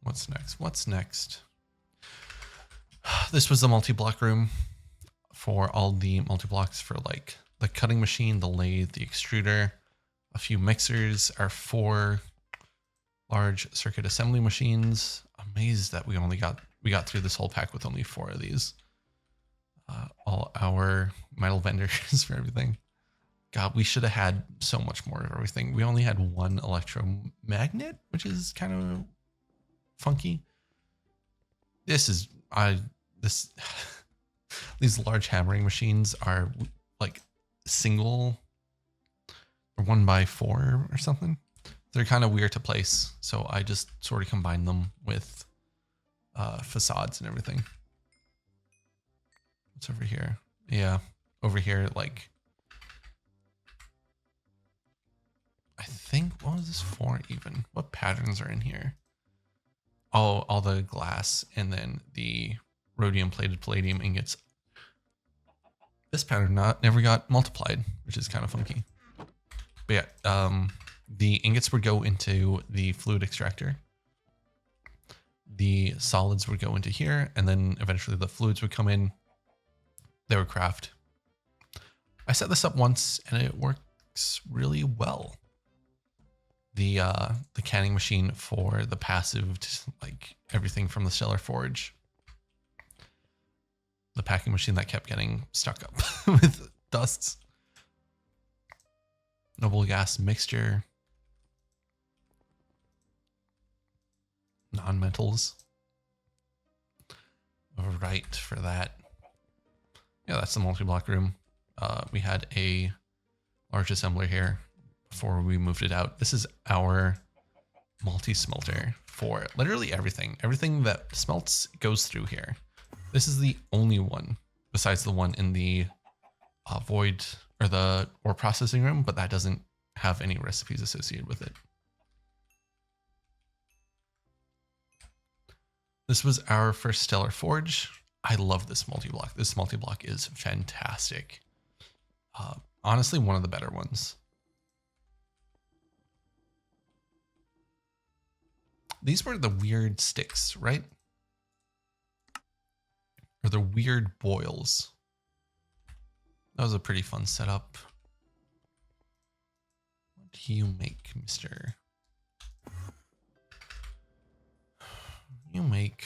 What's next? What's next? This was the multi-block room for all the multi-blocks for like the cutting machine, the lathe, the extruder, a few mixers, our 4 large circuit assembly machines. Amazed that we got through this whole pack with only 4 of these. All our metal vendors for everything. God, we should have had so much more of everything. We only had 1 electromagnet, which is kind of funky. These large hammering machines are like single or 1x4 or something. They're kind of weird to place. So I just sort of combine them with facades and everything. What's over here? Yeah, over here, like, I think, what was this for even? What patterns are in here? Oh, all the glass and then the rhodium plated palladium ingots. This pattern never got multiplied, which is kind of funky. But yeah, the ingots would go into the fluid extractor. The solids would go into here, and then eventually the fluids would come in. They would craft. I set this up once and it works really well. The canning machine for the passive, like everything from the stellar forge. The packing machine that kept getting stuck up with dusts. Noble gas mixture. Non-metals. Right for that. Yeah, that's the multi-block room. We had a large assembler here before we moved it out. This is our multi-smelter for literally everything. Everything that smelts goes through here. This is the only one besides the one in the void or the ore processing room, but that doesn't have any recipes associated with it. This was our first stellar forge. I love this multi-block. This multi-block is fantastic. Honestly, one of the better ones. These were the weird sticks, right? Or the weird boils. That was a pretty fun setup. What do you make, mister? You make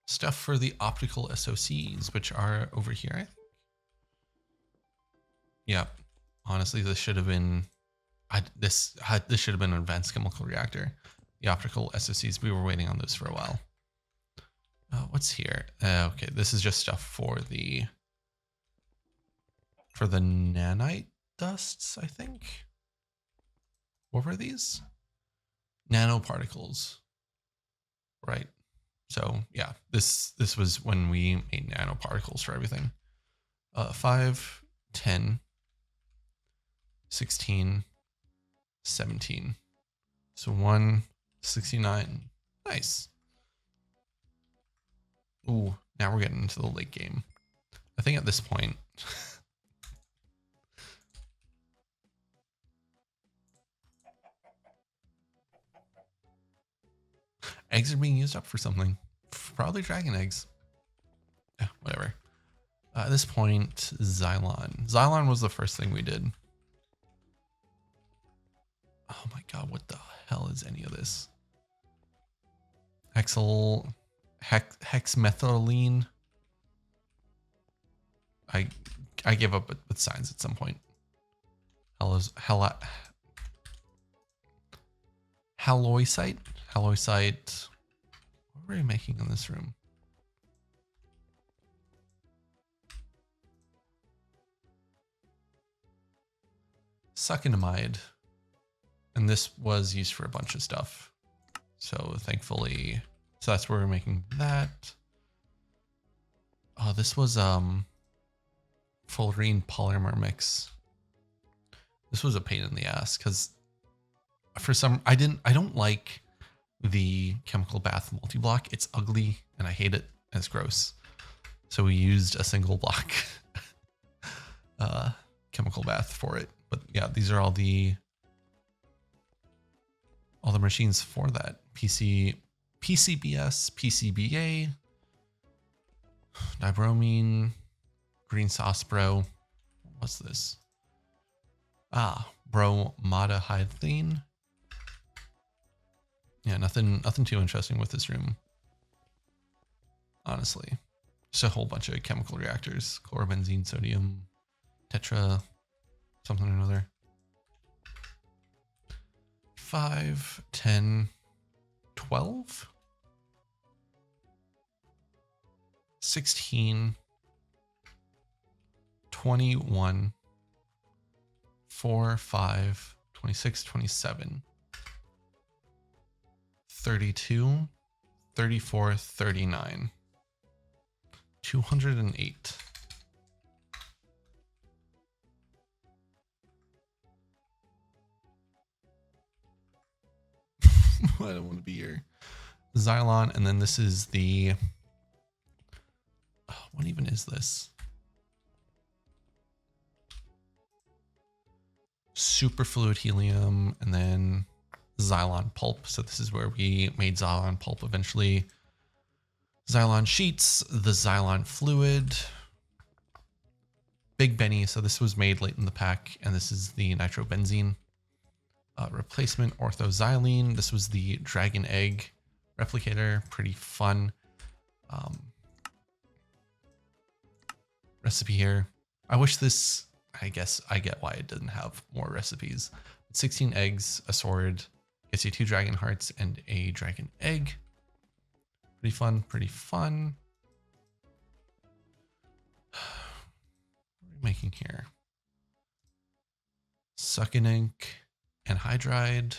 stuff for the optical SOCs, which are over here, I think. Yeah, honestly, this should have been this should have been an advanced chemical reactor. the optical SOCs. We were waiting on those for a while. What's here? Okay, this is just stuff for the nanite dusts, I think. What were these? Nanoparticles. Right. So yeah, this was when we made nanoparticles for everything. 5, 10, 16, 17. So 169. Nice. Ooh, now we're getting into the late game. I think at this point, eggs are being used up for something. Probably dragon eggs. Yeah, whatever. At this point, Xylon. Xylon was the first thing we did. Oh my god, what the hell is any of this? Hexmethylene. I gave up with signs at some point. Haloisite. Haloisite. What were we making in this room? Succinamide. And this was used for a bunch of stuff. So thankfully, so that's where we're making that. Oh, this was fullerene polymer mix. This was a pain in the ass because for some, I don't like the chemical bath multi-block. It's ugly and I hate it. It's gross. So we used a single block chemical bath for it. But yeah, these are all the machines for that. PCBS, PCBA, dibromine, green sauce bro. What's this? Bromatohydrine. Yeah, nothing too interesting with this room. Honestly. Just a whole bunch of chemical reactors. Chlorobenzene, sodium, tetra, something or another. 5, 10, 12, 16, 21, 4, 5, 26, 27, 32, 34, 39, 208. I don't want to be here. Xylon, and then this is the... what even is this? Superfluid helium, and then Xylon pulp. So this is where we made Xylon pulp eventually. Xylon sheets, the Xylon fluid. Big Benny, so this was made late in the pack, and this is the nitrobenzene. Replacement orthoxylene. This was the dragon egg replicator. Pretty fun. Recipe here. I wish this, I guess I get why it didn't have more recipes. 16 eggs, a sword, gets you 2 dragon hearts and a dragon egg. Pretty fun, pretty fun. What are we making here? Sucking ink. Anhydride.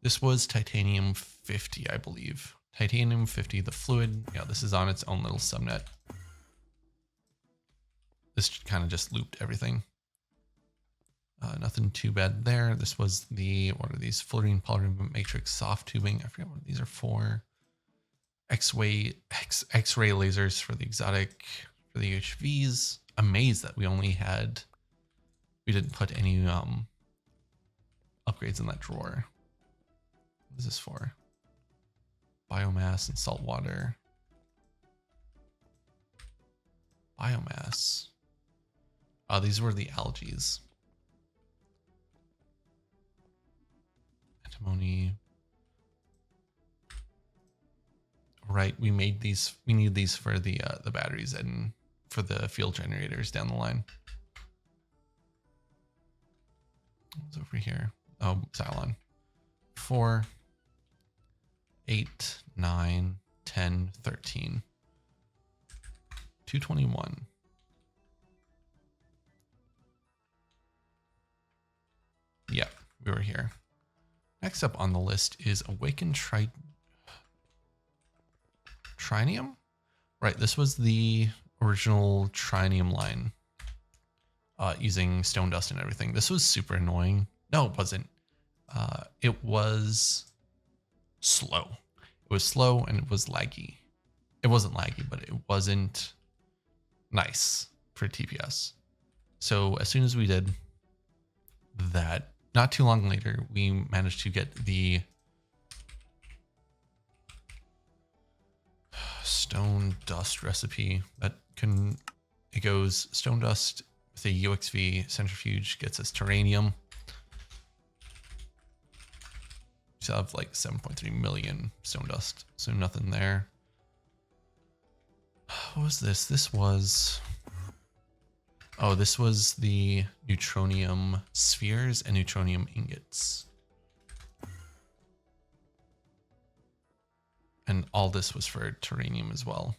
This was titanium 50, I believe. Titanium 50, the fluid. Yeah, this is on its own little subnet. This kind of just looped everything. Nothing too bad there. This was the, what are these? Fullerene polymer matrix soft tubing. I forget what these are for. X-ray lasers for the exotic, for the HVs. Amazed that we didn't put any upgrades in that drawer. What is this for? Biomass and salt water. Biomass. Oh, these were the algaes. Antimony. Right, we made these. We need these for the batteries and for the field generators down the line. What's over here? Oh, Xylon. 4, 8, 9, 10, 13. 221. Yeah, we were here. Next up on the list is Awakened Trinium? Right, this was the original Trinium line using stone dust and everything. This was super annoying. No, it wasn't. It was slow. It was slow and it was laggy. It wasn't laggy, but it wasn't nice for TPS. So as soon as we did that, not too long later, we managed to get the stone dust recipe that it goes stone dust with a UXV centrifuge, gets us terranium. We still have like 7.3 million stone dust, so nothing there. What was this? This was the neutronium spheres and neutronium ingots. And all this was for terranium as well.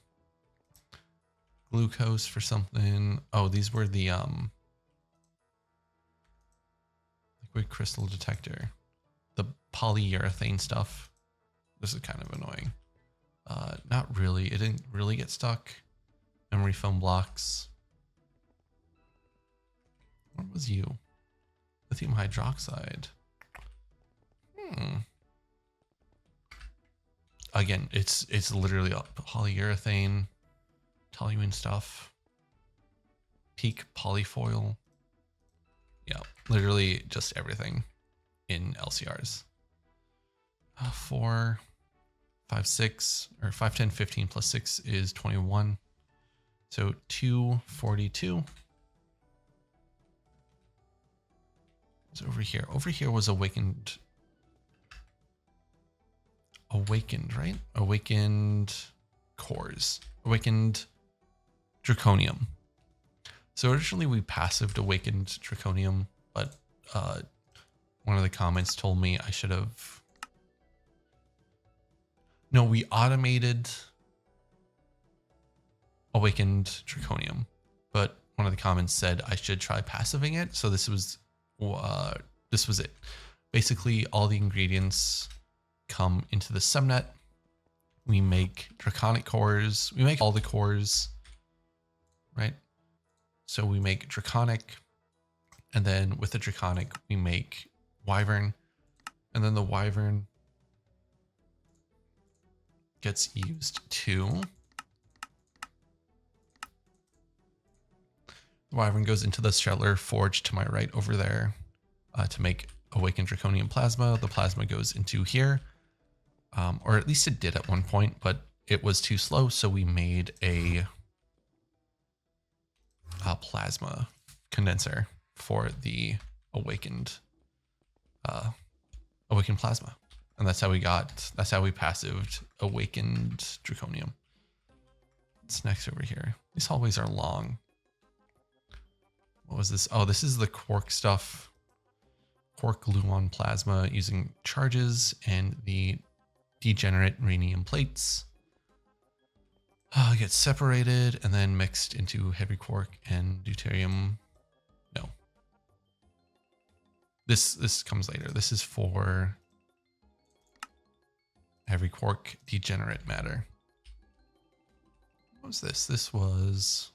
Glucose for something. Oh, these were the liquid crystal detector. The polyurethane stuff. This is kind of annoying. Not really. It didn't really get stuck. Memory foam blocks. What was you? Lithium hydroxide. Again, it's literally a polyurethane, toluene stuff. Peak polyfoil. Yeah, literally just everything in LCRs. 4, 5, 6, or 5, 10, 15 plus 6 is 21. So 242. It's over here. Over here was awakened, right? Awakened cores. Awakened draconium. So originally we passived awakened draconium, but one of the comments told me I should have... No, we automated awakened draconium, but one of the comments said I should try passiving it. So this was it. Basically, all the ingredients come into the subnet. We make draconic cores. We make all the cores, right? So we make draconic, and then with the draconic, we make wyvern, and then the wyvern gets used to... The wyvern goes into the Stellar Forge to my right over there to make awakened draconium plasma. The plasma goes into here, or at least it did at one point, but it was too slow, so we made a plasma condenser for the awakened plasma, and that's how we passived awakened draconium. What's next over here? These hallways are long. What was this? Oh, this is the quark stuff. Quark gluon plasma using charges and the degenerate rhenium plates. Gets separated and then mixed into heavy quark and deuterium. No. This comes later. This is for heavy quark degenerate matter. What was this? This was...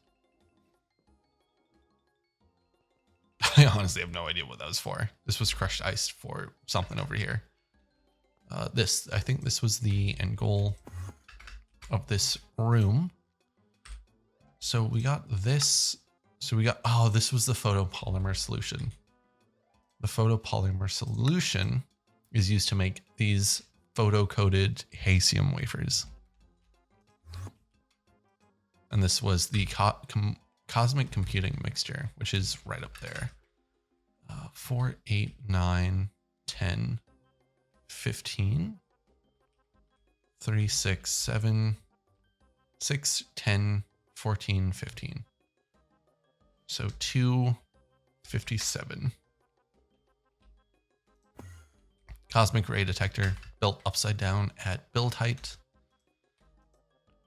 I honestly have no idea what that was for. This was crushed ice for something over here. I think this was the end goal of this room. So we got this. Oh, this was the photopolymer solution. The photopolymer solution is used to make these photo-coated haesium wafers. And this was the cosmic computing mixture, which is right up there. 4, 8, 9, 10, 15, 3, 6, 7, 6, 10, 14, 15. So 257. cosmic ray detector built upside down at build height.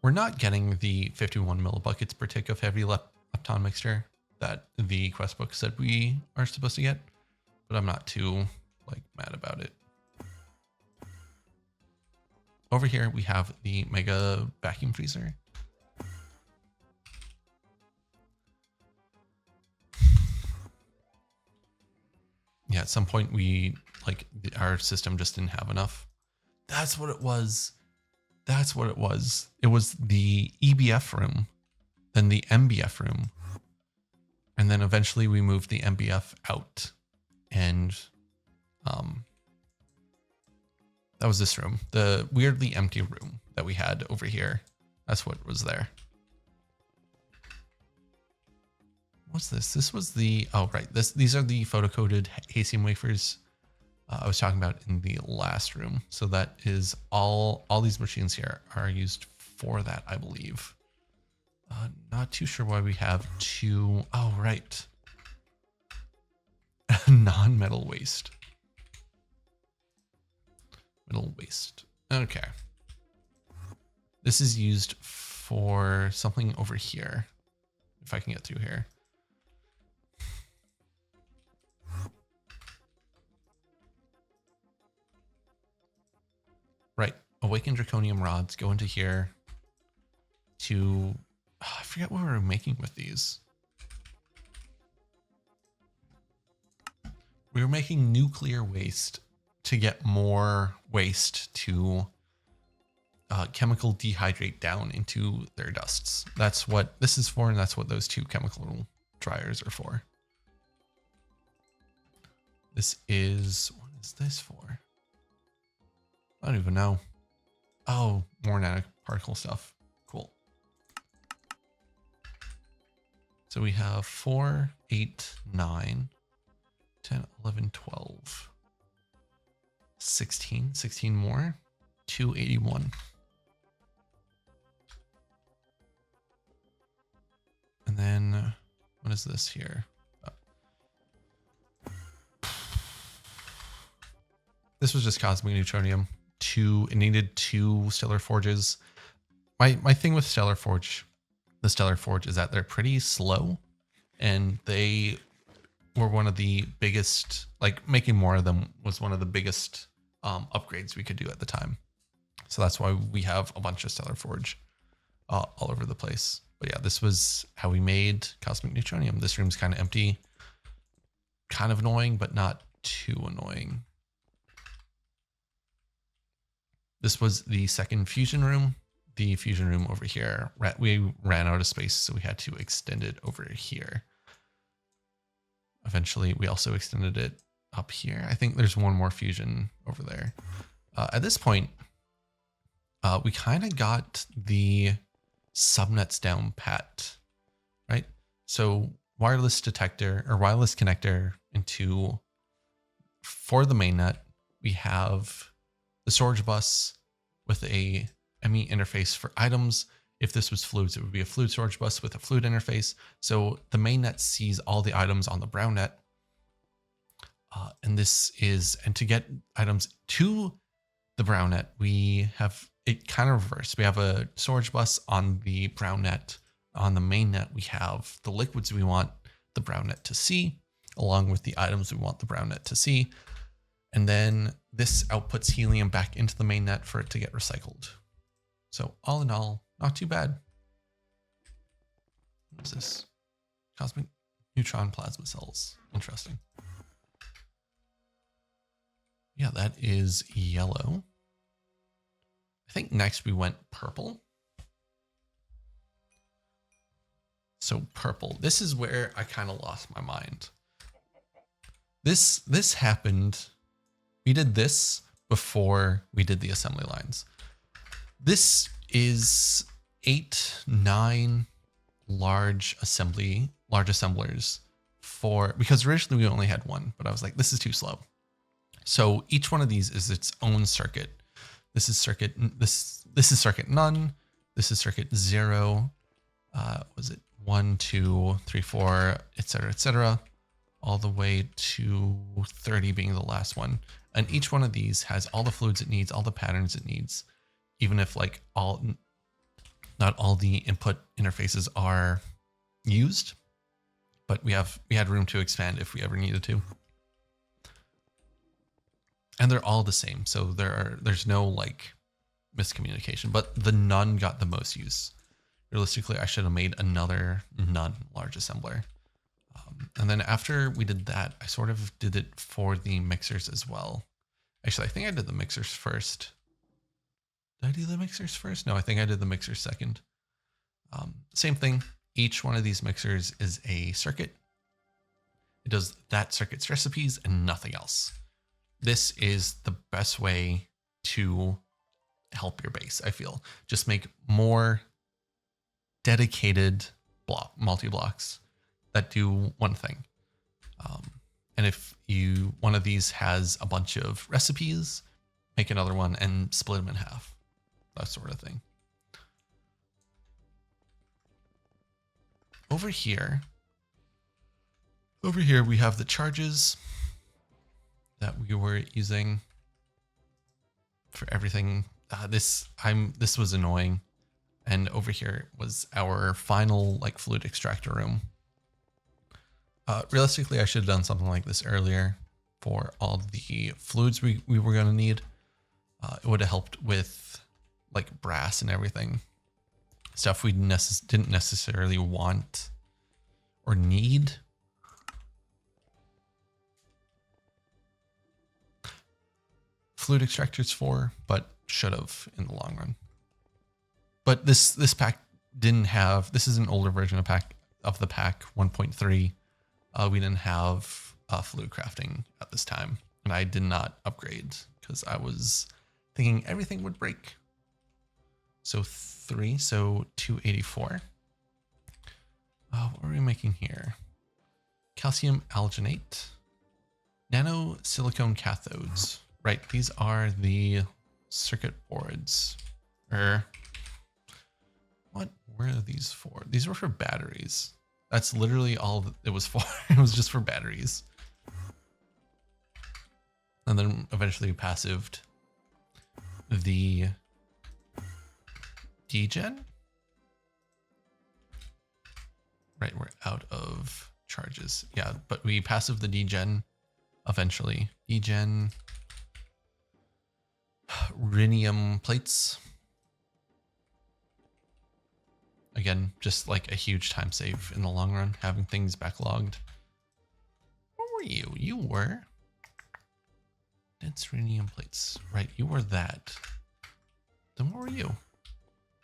We're not getting the 51 millibuckets per tick of heavy lepton mixture that the quest book said we are supposed to get, but I'm not too mad about it. Over here we have the mega vacuum freezer. Yeah, at some point our system just didn't have enough. That's what it was. That's what it was. It was the EBF room, then the MBF room. And then eventually we moved the MBF out. And that was this room, the weirdly empty room that we had over here. That's what was there. What's this? This was the, oh, right. These are the photo-coated Hacium wafers I was talking about in the last room. So that is all these machines here are used for that, I believe. Not too sure why we have two. Oh, right. Non-metal waste. Metal waste. Okay. This is used for something over here. If I can get through here. Right. Awakened draconium rods go into here to, I forget what we were making with these. We were making nuclear waste to get more waste to chemical dehydrate down into their dusts. That's what this is for, and that's what those two chemical dryers are for. This is, what is this for? I don't even know. Oh, more nanoparticle stuff. Cool. So we have 4, 8, 9, 10, 11, 12, 16 more, 281. And then what is this here? This was just cosmic neutronium. It needed 2 stellar forges. My thing with the stellar forge is that they're pretty slow, and they were one of the biggest, making more of them was one of the biggest upgrades we could do at the time. So that's why we have a bunch of stellar forge all over the place. But yeah, this was how we made cosmic neutronium. This room's kind of empty, kind of annoying, but not too annoying. This was the second fusion room. The fusion room over here, we ran out of space, so we had to extend it over here. Eventually, we also extended it up here. I think there's one more fusion over there. At this point, we kind of got the subnets down pat, right? So wireless detector or wireless connector into, for the mainnet, we have the storage bus with a ME interface for items. If this was fluids, it would be a fluid storage bus with a fluid interface. So the mainnet sees all the items on the brown net. And to get items to the brown net, we have it kind of reversed. We have a storage bus on the brown net. On the main net, we have the liquids we want the brown net to see, along with the items we want the brown net to see. And then this outputs helium back into the main net for it to get recycled. So all in all, not too bad. What is this? Cosmic neutron plasma cells. Interesting. Yeah, that is yellow. I think next we went purple. So purple. This is where I kind of lost my mind. This happened. We did this before we did the assembly lines. This is 8, 9 large assemblers because originally we only had one, but I was like, this is too slow. So each one of these is its own circuit. This is circuit none. This is circuit 0. Was it 1, 2, 3, 4, etc., all the way to 30 being the last one. And each one of these has all the fluids it needs, all the patterns it needs, even if like not all the input interfaces are used, but we had room to expand if we ever needed to. And they're all the same, so there's no like miscommunication, but the none got the most use. Realistically, I should have made another none large assembler. And then after we did that, I sort of did it for the mixers as well. Actually, I think I did the mixers first. Did I do the mixers first? No, I think I did the mixers second. Same thing. Each one of these mixers is a circuit. It does that circuit's recipes and nothing else. This is the best way to help your base, I feel. Just make more dedicated multi-blocks that do one thing. And if one of these has a bunch of recipes, make another one and split them in half. That sort of thing. Over here we have the charges that we were using for everything. This was annoying. And over here was our final like fluid extractor room. Realistically, I should have done something like this earlier for all the fluids we were going to need. It would have helped with like brass and everything. Stuff we didn't necessarily want or need. Fluid extractors for, but should have in the long run. But this pack didn't have, this is an older version of the pack 1.3. We didn't have fluid crafting at this time, and I did not upgrade because I was thinking everything would break. So 284. What are we making here? Calcium alginate, nano silicone cathodes. Right, these are the circuit boards. What were these for? These were for batteries. That's literally all it was for. It was just for batteries. And then eventually we passived the degen. Right, we're out of charges. Yeah, but we passived the degen eventually. Degen, rhenium plates. Again, just like a huge time save in the long run, having things backlogged. Where were you? You were dense rhenium plates. Right, you were that. Then what were you?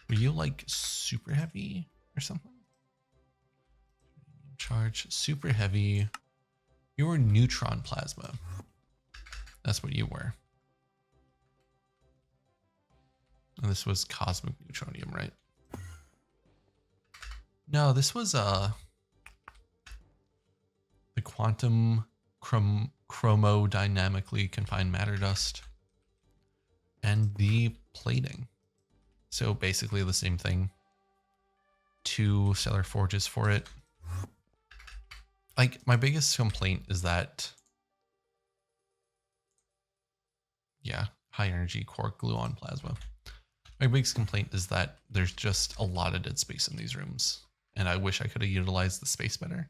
Were you like super heavy or something? Charge, super heavy. You were neutron plasma. That's what you were. And this was cosmic neutronium, right? No, this was the quantum chromodynamically confined matter dust and the plating. So basically the same thing. 2 stellar forges for it. Like, my biggest complaint is that, yeah, high energy quark gluon plasma. My biggest complaint is that there's just a lot of dead space in these rooms, and I wish I could have utilized the space better.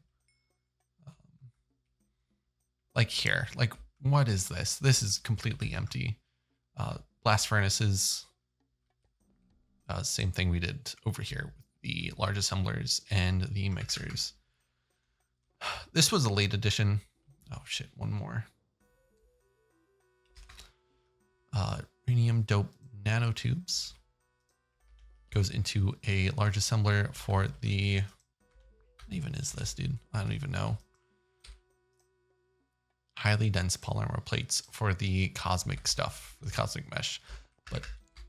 Like here, like, what is this? This is completely empty. Blast furnaces, same thing we did over here with the large assemblers and the mixers. This was a late edition. Oh shit, one more. Rhenium dope nanotubes goes into a large assembler for the, what even is this, dude? I don't even know. Highly dense polymer plates for the cosmic stuff, the cosmic mesh. But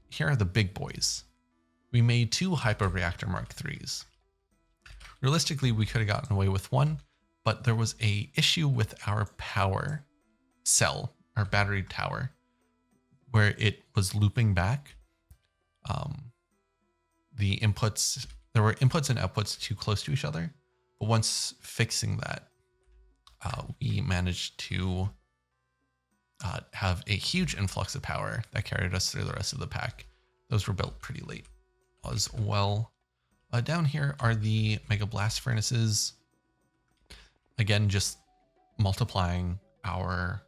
here are the big boys. We made 2 hyperreactor Mark IIIs. Realistically, we could have gotten away with one, but there was a issue with our power cell, our battery tower, where it was looping back. The inputs, there were inputs and outputs too close to each other. But once fixing that, we managed to have a huge influx of power that carried us through the rest of the pack. Those were built pretty late as well. Down here are the Mega Blast Furnaces. Again, just multiplying our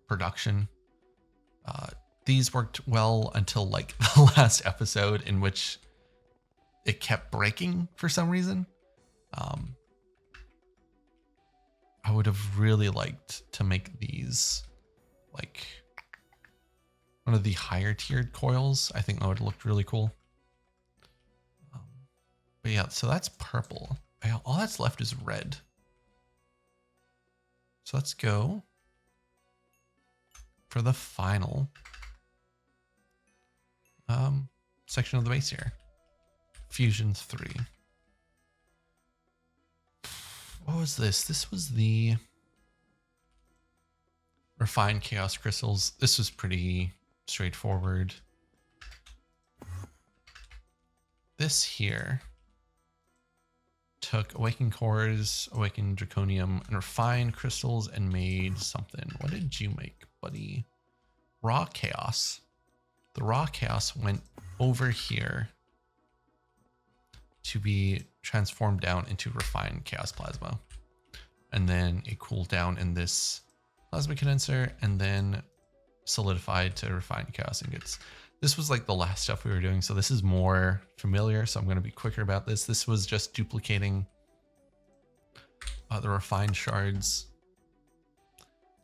production. These worked well until like the last episode, in which it kept breaking for some reason. I would have really liked to make these like one of the higher tiered coils. I think that would have looked really cool. But yeah, so that's purple. All that's left is red. So let's go for the final section of the base here. Fusion 3. What was this? This was the refined chaos crystals. This was pretty straightforward. This here took awakened cores, awakened draconium, and refined crystals and made something. What did you make, buddy? Raw chaos. The raw chaos went over here to be transformed down into refined chaos plasma, and then it cooled down in this plasma condenser and then solidified to refined chaos ingots. This was like the last stuff we were doing, so this is more familiar, so I'm going to be quicker about this. This was just duplicating the refined shards,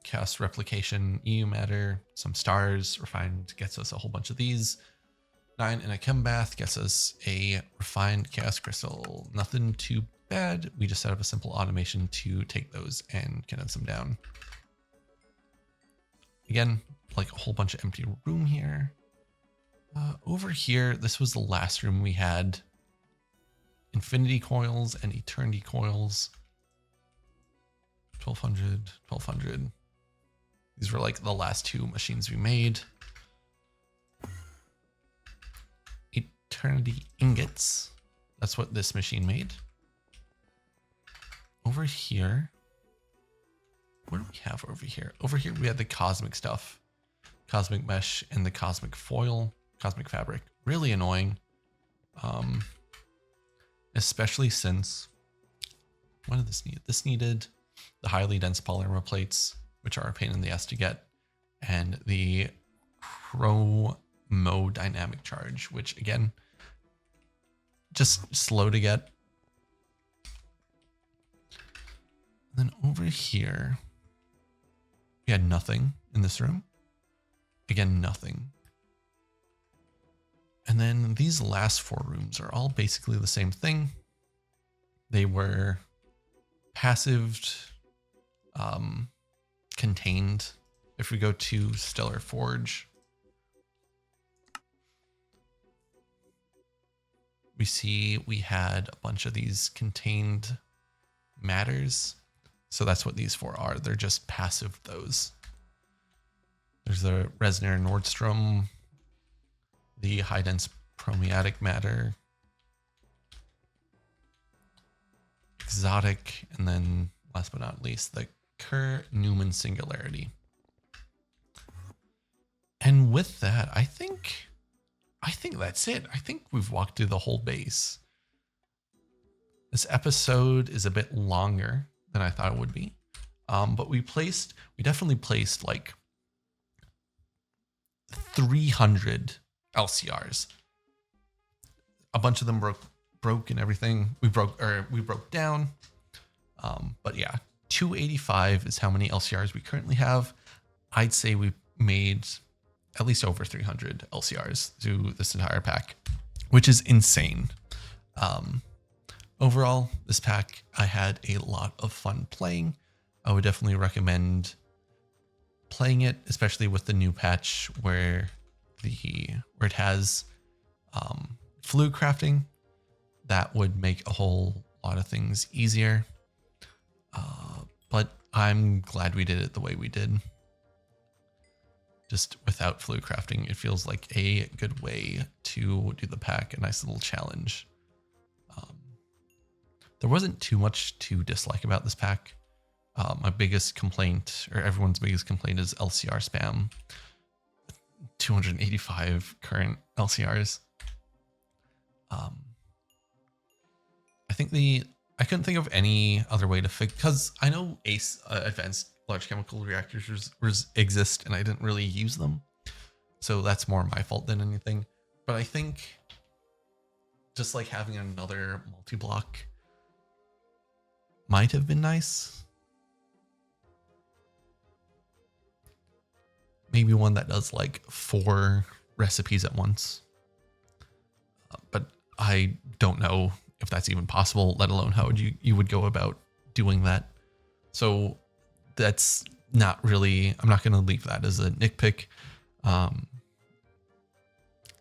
chaos replication, EU matter, some stars. Refined gets us a whole bunch of these. 9 in a chem bath gets us a refined chaos crystal. Nothing too bad. We just set up a simple automation to take those and condense them down. Again, like a whole bunch of empty room here. Over here, this was the last room we had infinity coils and eternity coils. 1200, 1200. These were like the last two machines we made. Eternity ingots. That's what this machine made. Over here, what do we have over here? Over here, we had the cosmic stuff. Cosmic mesh and the cosmic foil, cosmic fabric. Really annoying. Especially since, what did this need? This needed the highly dense polymer plates, which are a pain in the ass to get, and the chromodynamic charge, which again, just slow to get. And then over here, we had nothing in this room. Again, nothing. And then these last four rooms are all basically the same thing. They were passived, contained. If we go to Stellar Forge, we see we had a bunch of these contained matters. So that's what these four are. They're just passive those. There's the Resner Nordstrom, the high dense chromiatic matter, exotic, and then last but not least, the Kerr-Newman singularity. And with that, I think that's it. I think we've walked through the whole base. This episode is a bit longer than I thought it would be. But we definitely placed like 300 LCRs. A bunch of them broke and everything. We broke down. But yeah, 285 is how many LCRs we currently have. I'd say we made at least over 300 LCRs through this entire pack, which is insane. Overall, this pack, I had a lot of fun playing. I would definitely recommend playing it, especially with the new patch where it has fluid crafting. That would make a whole lot of things easier. But I'm glad we did it the way we did. Just without fluid crafting, it feels like a good way to do the pack, a nice little challenge. There wasn't too much to dislike about this pack. My biggest complaint, or everyone's biggest complaint, is LCR spam. 285 current LCRs. I couldn't think of any other way to fix, because I know ACE, advanced large chemical reactors exist, and I didn't really use them. So that's more my fault than anything. But I think just like having another multi-block might have been nice. Maybe one that does like 4 recipes at once. But I don't know if that's even possible, let alone how you would go about doing that. So that's not really, I'm not going to leave that as a nitpick.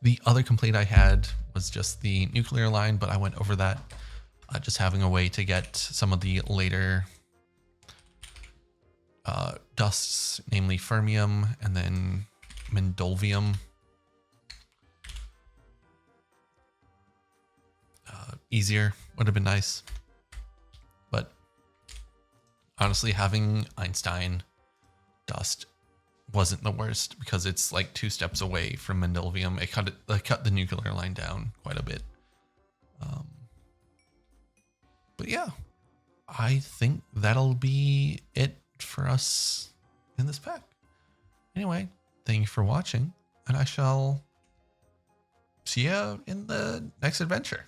The other complaint I had was just the nuclear line, but I went over that. Just having a way to get some of the later dusts, namely fermium and then mendolvium. Easier would have been nice. But honestly, having Einstein dust wasn't the worst, because it's like 2 steps away from mendolvium. It cut the nuclear line down quite a bit. But yeah, I think that'll be it for us in this pack. Anyway, thank you for watching, and I shall see you in the next adventure.